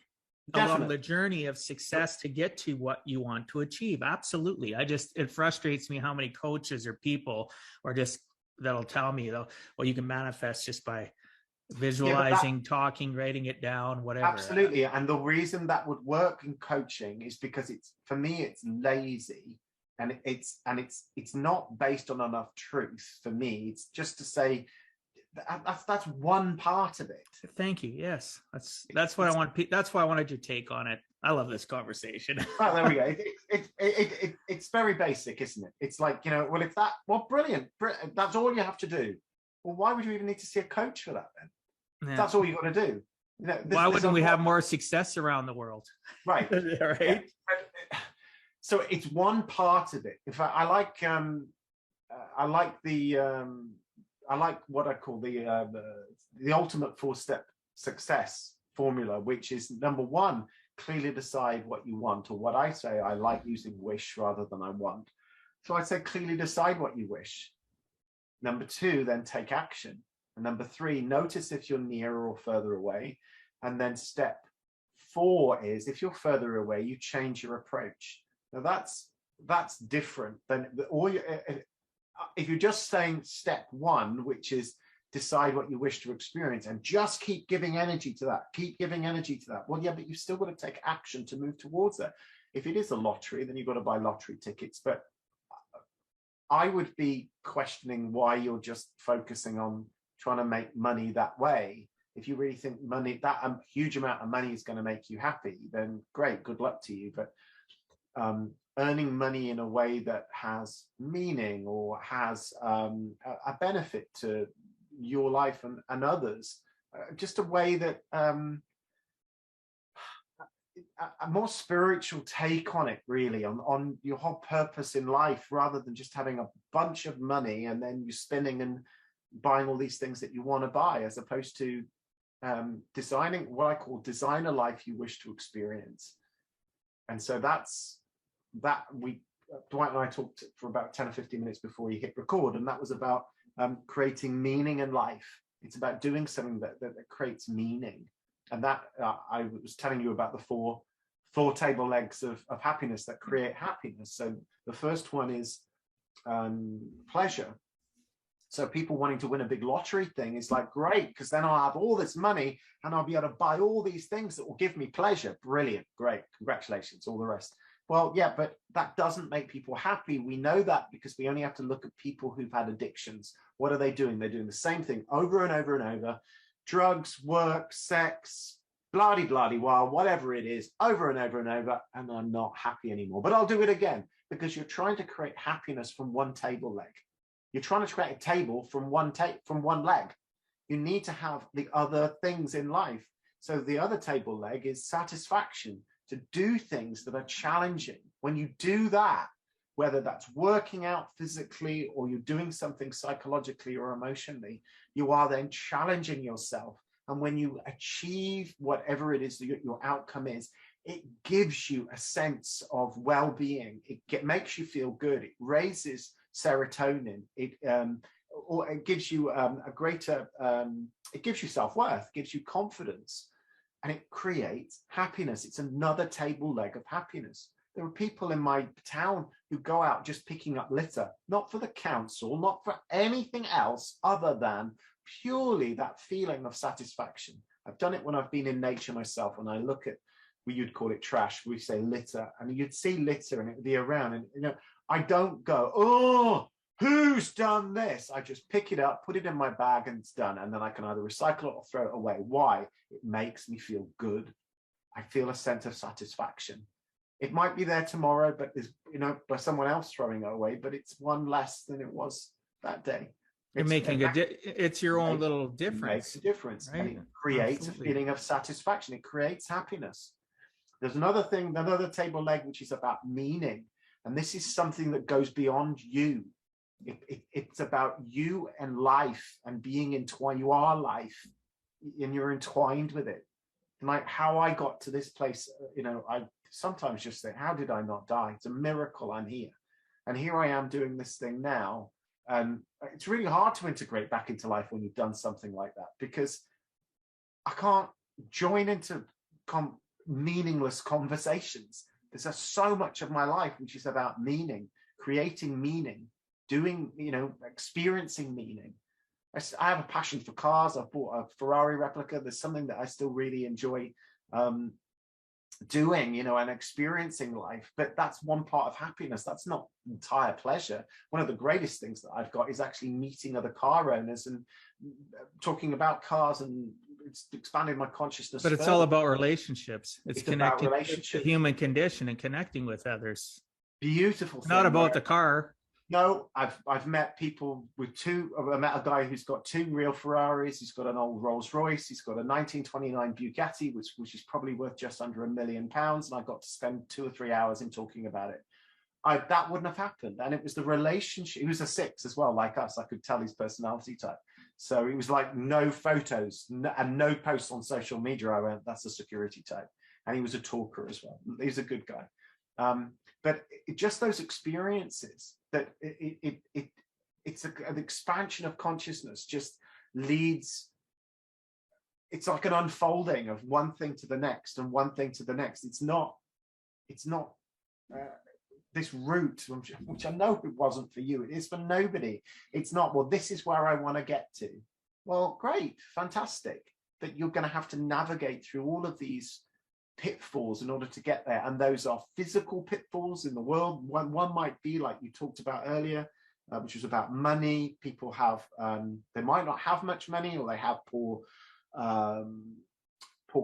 along the journey of success to get to what you want to achieve. Absolutely. It frustrates me how many coaches or people or just that'll tell me, though, well, you can manifest just by visualizing, talking, writing it down, whatever. Absolutely. And the reason that would work in coaching is because for me, it's lazy, and it's not based on enough truth for me. It's just to say that's one part of it. Thank you. Yes, that's what I want. That's why I wanted your take on it. I love this conversation. Oh, there we go. It's very basic, isn't it? It's like, brilliant. That's all you have to do. Well, why would you even need to see a coach for that then? Yeah. That's all you got to do. Why wouldn't we have more success around the world? Right. Right. Yeah. So it's one part of it. In fact, I like what I call the ultimate 4-step success formula, which is number 1, clearly decide what you want, or what I say, I like using wish rather than I want. So I say clearly decide what you wish. Number 2, then take action. And number 3, notice if you're nearer or further away. And then step 4 is, if you're further away, you change your approach. Now that's different than if you're just saying step 1, which is decide what you wish to experience, and just keep giving energy to that. Well, yeah, but you've still got to take action to move towards that. If it is a lottery, then you've got to buy lottery tickets. But I would be questioning why you're just focusing on trying to make money that way. If you really think that huge amount of money is going to make you happy, then great, good luck to you. But earning money in a way that has meaning or has a benefit to your life and others, just a way that a more spiritual take on it, really, on your whole purpose in life, rather than just having a bunch of money and then you spending and buying all these things that you want to buy, as opposed to designing what I call design a life you wish to experience. And so Dwight and I talked for about 10 or 15 minutes before you hit record, and that was about creating meaning in life. It's about doing something that creates meaning. And that I was telling you about the four table legs of happiness that create happiness. So the first one is pleasure. So people wanting to win a big lottery thing is like, great, because then I'll have all this money and I'll be able to buy all these things that will give me pleasure. Brilliant, great, congratulations, all the rest. Well, yeah, but that doesn't make people happy. We know that because we only have to look at people who've had addictions. What are they doing? They're doing the same thing over and over and over. Drugs, work, sex, blah-de-blah-de-wah, whatever it is, over and over and over, and I'm not happy anymore. But I'll do it again, because you're trying to create happiness from one table leg. You're trying to create a table from one leg. You need to have the other things in life. So the other table leg is satisfaction, to do things that are challenging. When you do that, whether that's working out physically or you're doing something psychologically or emotionally, you are then challenging yourself. And when you achieve whatever it is that your outcome is, it gives you a sense of well-being. It makes you feel good. It raises serotonin. It gives you it gives you self-worth, gives you confidence, and it creates happiness. It's another table leg of happiness. There are people in my town who go out just picking up litter, not for the council, not for anything else other than purely that feeling of satisfaction. I've done it when I've been in nature myself, and I look at, you'd call it trash, we say litter, and you'd see litter and it'd be around, and I don't go, oh, who's done this? I just pick it up, put it in my bag, and it's done. And then I can either recycle it or throw it away. Why? It makes me feel good. I feel a sense of satisfaction. It might be there tomorrow, but there's, by someone else throwing it away, but it's one less than it was that day. You're making it's your own little difference. Makes a difference, right? and it creates Absolutely. a feeling of satisfaction. It creates happiness. There's another thing, another table leg, which is about meaning, and this is something that goes beyond you. It's about you and life and being entwined. You are life, and you're entwined with it. And like how I got to this place, I sometimes just think, how did I not die? It's a miracle I'm here, and here I am doing this thing now. And it's really hard to integrate back into life when you've done something like that, because I can't join into meaningless conversations. There's so much of my life which is about meaning, creating meaning, doing, experiencing meaning. I have a passion for cars. I've bought a Ferrari replica. There's something that I still really enjoy doing, and experiencing life. But that's one part of happiness. That's not entire pleasure. One of the greatest things that I've got is actually meeting other car owners and talking about cars, and it's expanded my consciousness. But it's all about relationships. It's connecting about relationships. with the human condition and connecting with others. Beautiful thing. Not about the car. No, I've met people with two. I met a guy who's got two real Ferraris. He's got an old Rolls Royce. He's got a 1929 Bugatti, which is probably worth just under £1 million. And I got to spend 2 or 3 hours in talking about it. That wouldn't have happened. And it was the relationship. He was a 6 as well, like us. I could tell his personality type. So it was like no photos and no posts on social media. I went, that's a security type. And he was a talker as well. He's a good guy. But just those experiences, that it's an expansion of consciousness, just leads. It's like an unfolding of one thing to the next and one thing to the next. It's not this route, which I know it wasn't for you. It is for nobody. It's not, well, this is where I want to get to. Well, great, fantastic. But you're going to have to navigate through all of these pitfalls in order to get there, and those are physical pitfalls in the world. One might be like you talked about earlier, which was about money. People have they might not have much money, or they have poor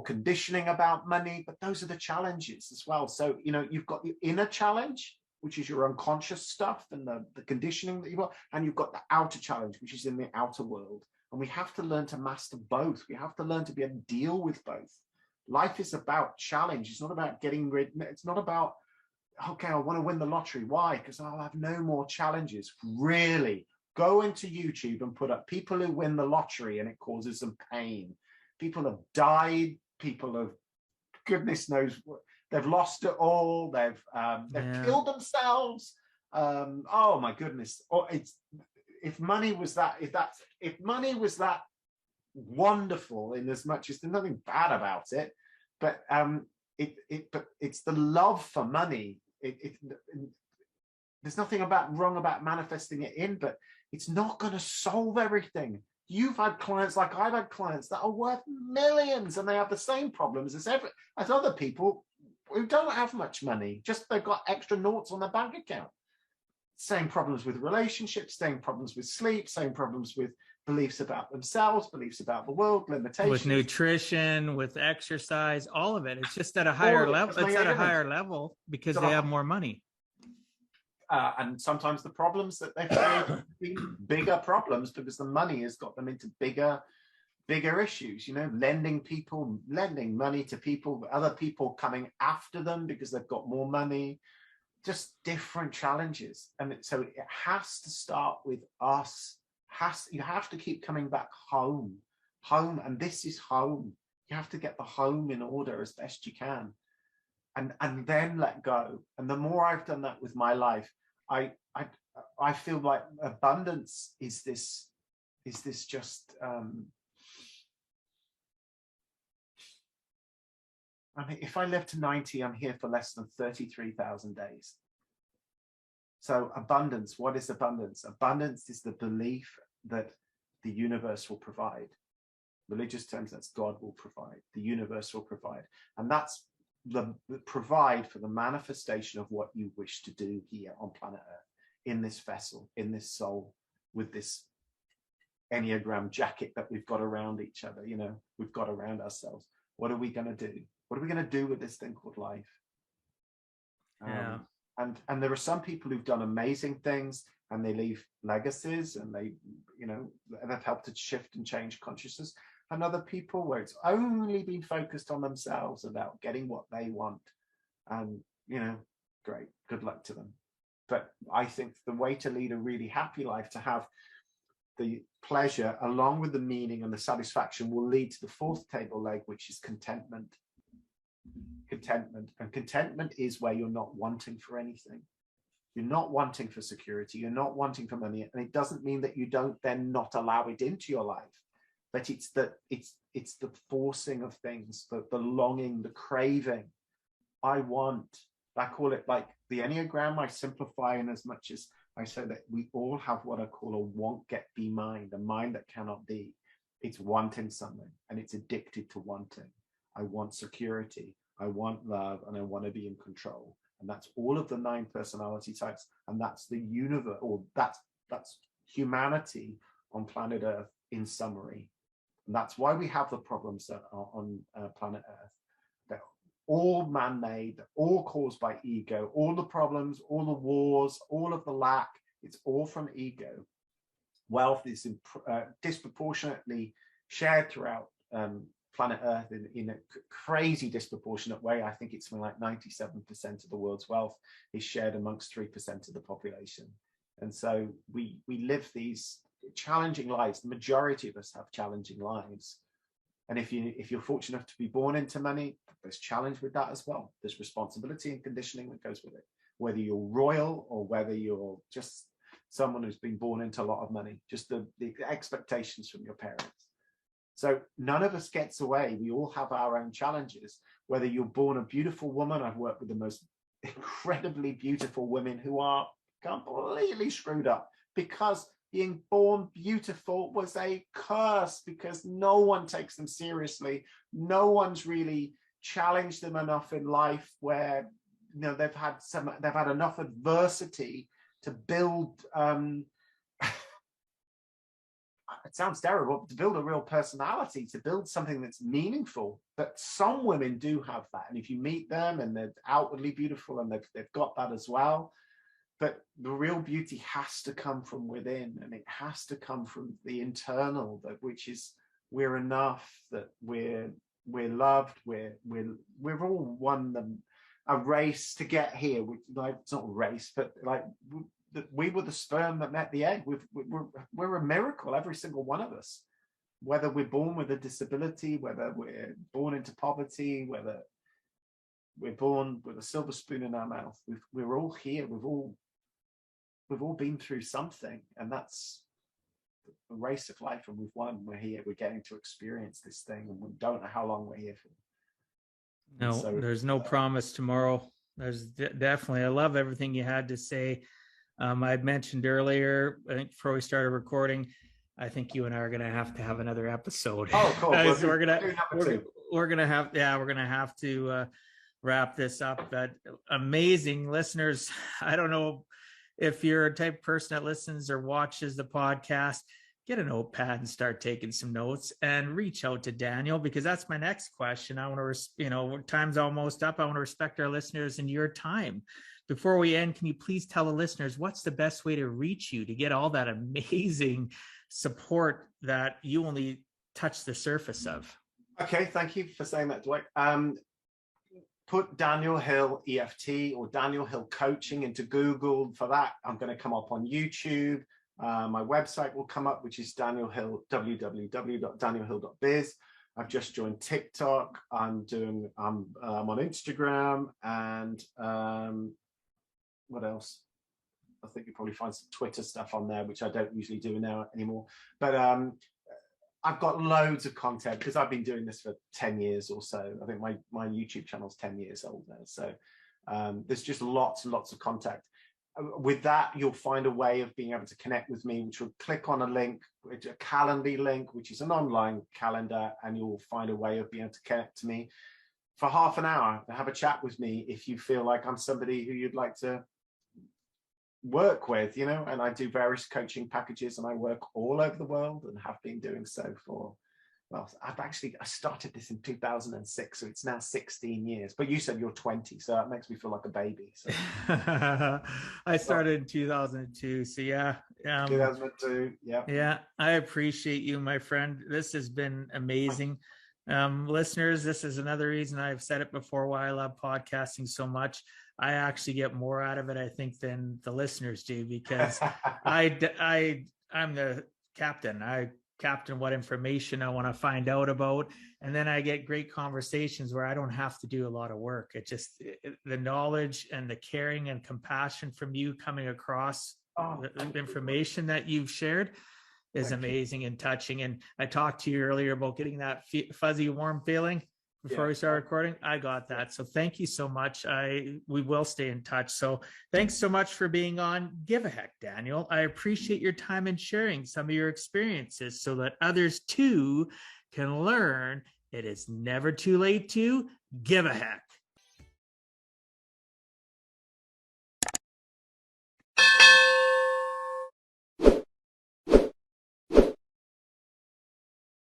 conditioning about money, but those are the challenges as well. So you've got the inner challenge, which is your unconscious stuff and the conditioning that you've got, and you've got the outer challenge, which is in the outer world. And we have to learn to master both. We have to learn to be able to deal with both. Life is about challenge. It's not about getting rid. It's not about, okay, I want to win the lottery. Why? Because I'll have no more challenges. Really, go into YouTube and put up people who win the lottery and it causes them pain. People have died. People have, goodness knows, they've lost it all. They've killed themselves. Oh my goodness. If money was that wonderful, in as much as there's nothing bad about it, but it's the love for money. There's nothing wrong about manifesting it in, but it's not going to solve everything. You've had clients, like I've had clients, that are worth millions, and they have the same problems as other people who don't have much money. Just they've got extra noughts on their bank account. Same problems with relationships, same problems with sleep, same problems with beliefs about themselves, beliefs about the world, limitations. With nutrition, with exercise, all of it. It's just at a higher level. It's at a higher level because they have more money. And sometimes the problems that they've created bigger problems because the money has got them into bigger issues. Lending money to people, other people coming after them because they've got more money. Just different challenges. And so it has to start with us. You have to keep coming back home, and this is home. You have to get the home in order as best you can, and then let go. And the more I've done that with my life, I feel like abundance is this just I mean, if I live to 90, I'm here for less than 33,000 days. So abundance, what is abundance? Abundance is the belief that the universe will provide. Religious terms, that's God will provide, the universe will provide. And that's the provide for the manifestation of what you wish to do here on planet Earth, in this vessel, in this soul, with this Enneagram jacket that we've got around each other, we've got around ourselves. What are we going to do? What are we going to do with this thing called life? And there are some people who've done amazing things. and they leave legacies, and they've helped to shift and change consciousness. And other people where it's only been focused on themselves about getting what they want. And, great, good luck to them. But I think the way to lead a really happy life, to have the pleasure along with the meaning and the satisfaction, will lead to the fourth table leg, which is contentment. And contentment is where you're not wanting for anything. You're not wanting for security. You're not wanting for money. And it doesn't mean that you don't then not allow it into your life. But it's the forcing of things, the longing, the craving. I call it like the Enneagram. I simplify in as much as I say that we all have what I call a want, get, be mind, a mind that cannot be. It's wanting something, and it's addicted to wanting. I want security, I want love, and I want to be in control. And that's all of the 9 personality types. And that's the universe, or that's humanity on planet Earth in summary. And that's why we have the problems that are on planet Earth. They're all man-made, they're all caused by ego. All the problems, all the wars, all of the lack, it's all from ego. Wealth is disproportionately shared throughout planet Earth in a crazy disproportionate way. I think it's something like 97% of the world's wealth is shared amongst 3% of the population. And so we live these challenging lives. The majority of us have challenging lives. And if you're fortunate enough to be born into money, there's challenge with that as well. There's responsibility and conditioning that goes with it. Whether you're royal or whether you're just someone who's been born into a lot of money, just the expectations from your parents. So none of us gets away. We all have our own challenges. Whether you're born a beautiful woman, I've worked with the most incredibly beautiful women who are completely screwed up because being born beautiful was a curse, because no one takes them seriously. No one's really challenged them enough in life where they've had enough adversity to build it sounds terrible, but to build a real personality, to build something that's meaningful. But some women do have that, and if you meet them and they're outwardly beautiful and they've got that as well, but the real beauty has to come from within, and it has to come from the internal, which is we're enough, that we're loved, we're all won a race to get here. It's not a race, but like we were the sperm that met the egg. We're a miracle, every single one of us, whether we're born with a disability, whether we're born into poverty, whether we're born with a silver spoon in our mouth. We're all here. We've all been through something, and that's the race of life, and we've won. We're here. We're getting to experience this thing, and we don't know how long we're here for. No, there's no promise tomorrow. There's definitely, I love everything you had to say. I'd mentioned earlier, I think before we started recording, I think you and I are going to have another episode. Oh, cool. We're going to have to wrap this up. But amazing listeners. I don't know if you're a type of person that listens or watches the podcast, get a notepad and start taking some notes and reach out to Daniel, because that's my next question. I want to, time's almost up. I want to respect our listeners and your time. Before we end, can you please tell the listeners what's the best way to reach you to get all that amazing support that you only touch the surface of? Okay, thank you for saying that, Dwight. Put Daniel Hill EFT or Daniel Hill coaching into Google. For that, I'm going to come up on YouTube. My website will come up, which is Daniel Hill, www.danielhill.biz. I've just joined TikTok. I'm on Instagram, and what else? I think you'll probably find some Twitter stuff on there, which I don't usually do now anymore. But I've got loads of content because I've been doing this for 10 years or so. I think my YouTube channel is 10 years old now. So there's just lots and lots of content. With that, you'll find a way of being able to connect with me, which will click on a link, a Calendly link, which is an online calendar, and you'll find a way of being able to connect to me for half an hour, to have a chat with me if you feel like I'm somebody who you'd like to work with, and I do various coaching packages, and I work all over the world and have been doing so for well, I started this in 2006, so it's now 16 years. But you said you're 20, so that makes me feel like a baby. So I started in 2002. So yeah. 2002. Yeah. Yeah. I appreciate you, my friend. This has been amazing. Listeners, this is another reason I've said it before why I love podcasting so much. I actually get more out of it, I think, than the listeners do, because I'm the captain. I captain what information I want to find out about, and then I get great conversations where I don't have to do a lot of work. The knowledge and the caring and compassion from you coming across the information that you've shared is amazing and touching. And I talked to you earlier about getting that fuzzy warm feeling before we start recording. I got that. So thank you so much. We will stay in touch. So thanks so much for being on Give a Heck, Daniel. I appreciate your time and sharing some of your experiences so that others too can learn it is never too late to give a heck.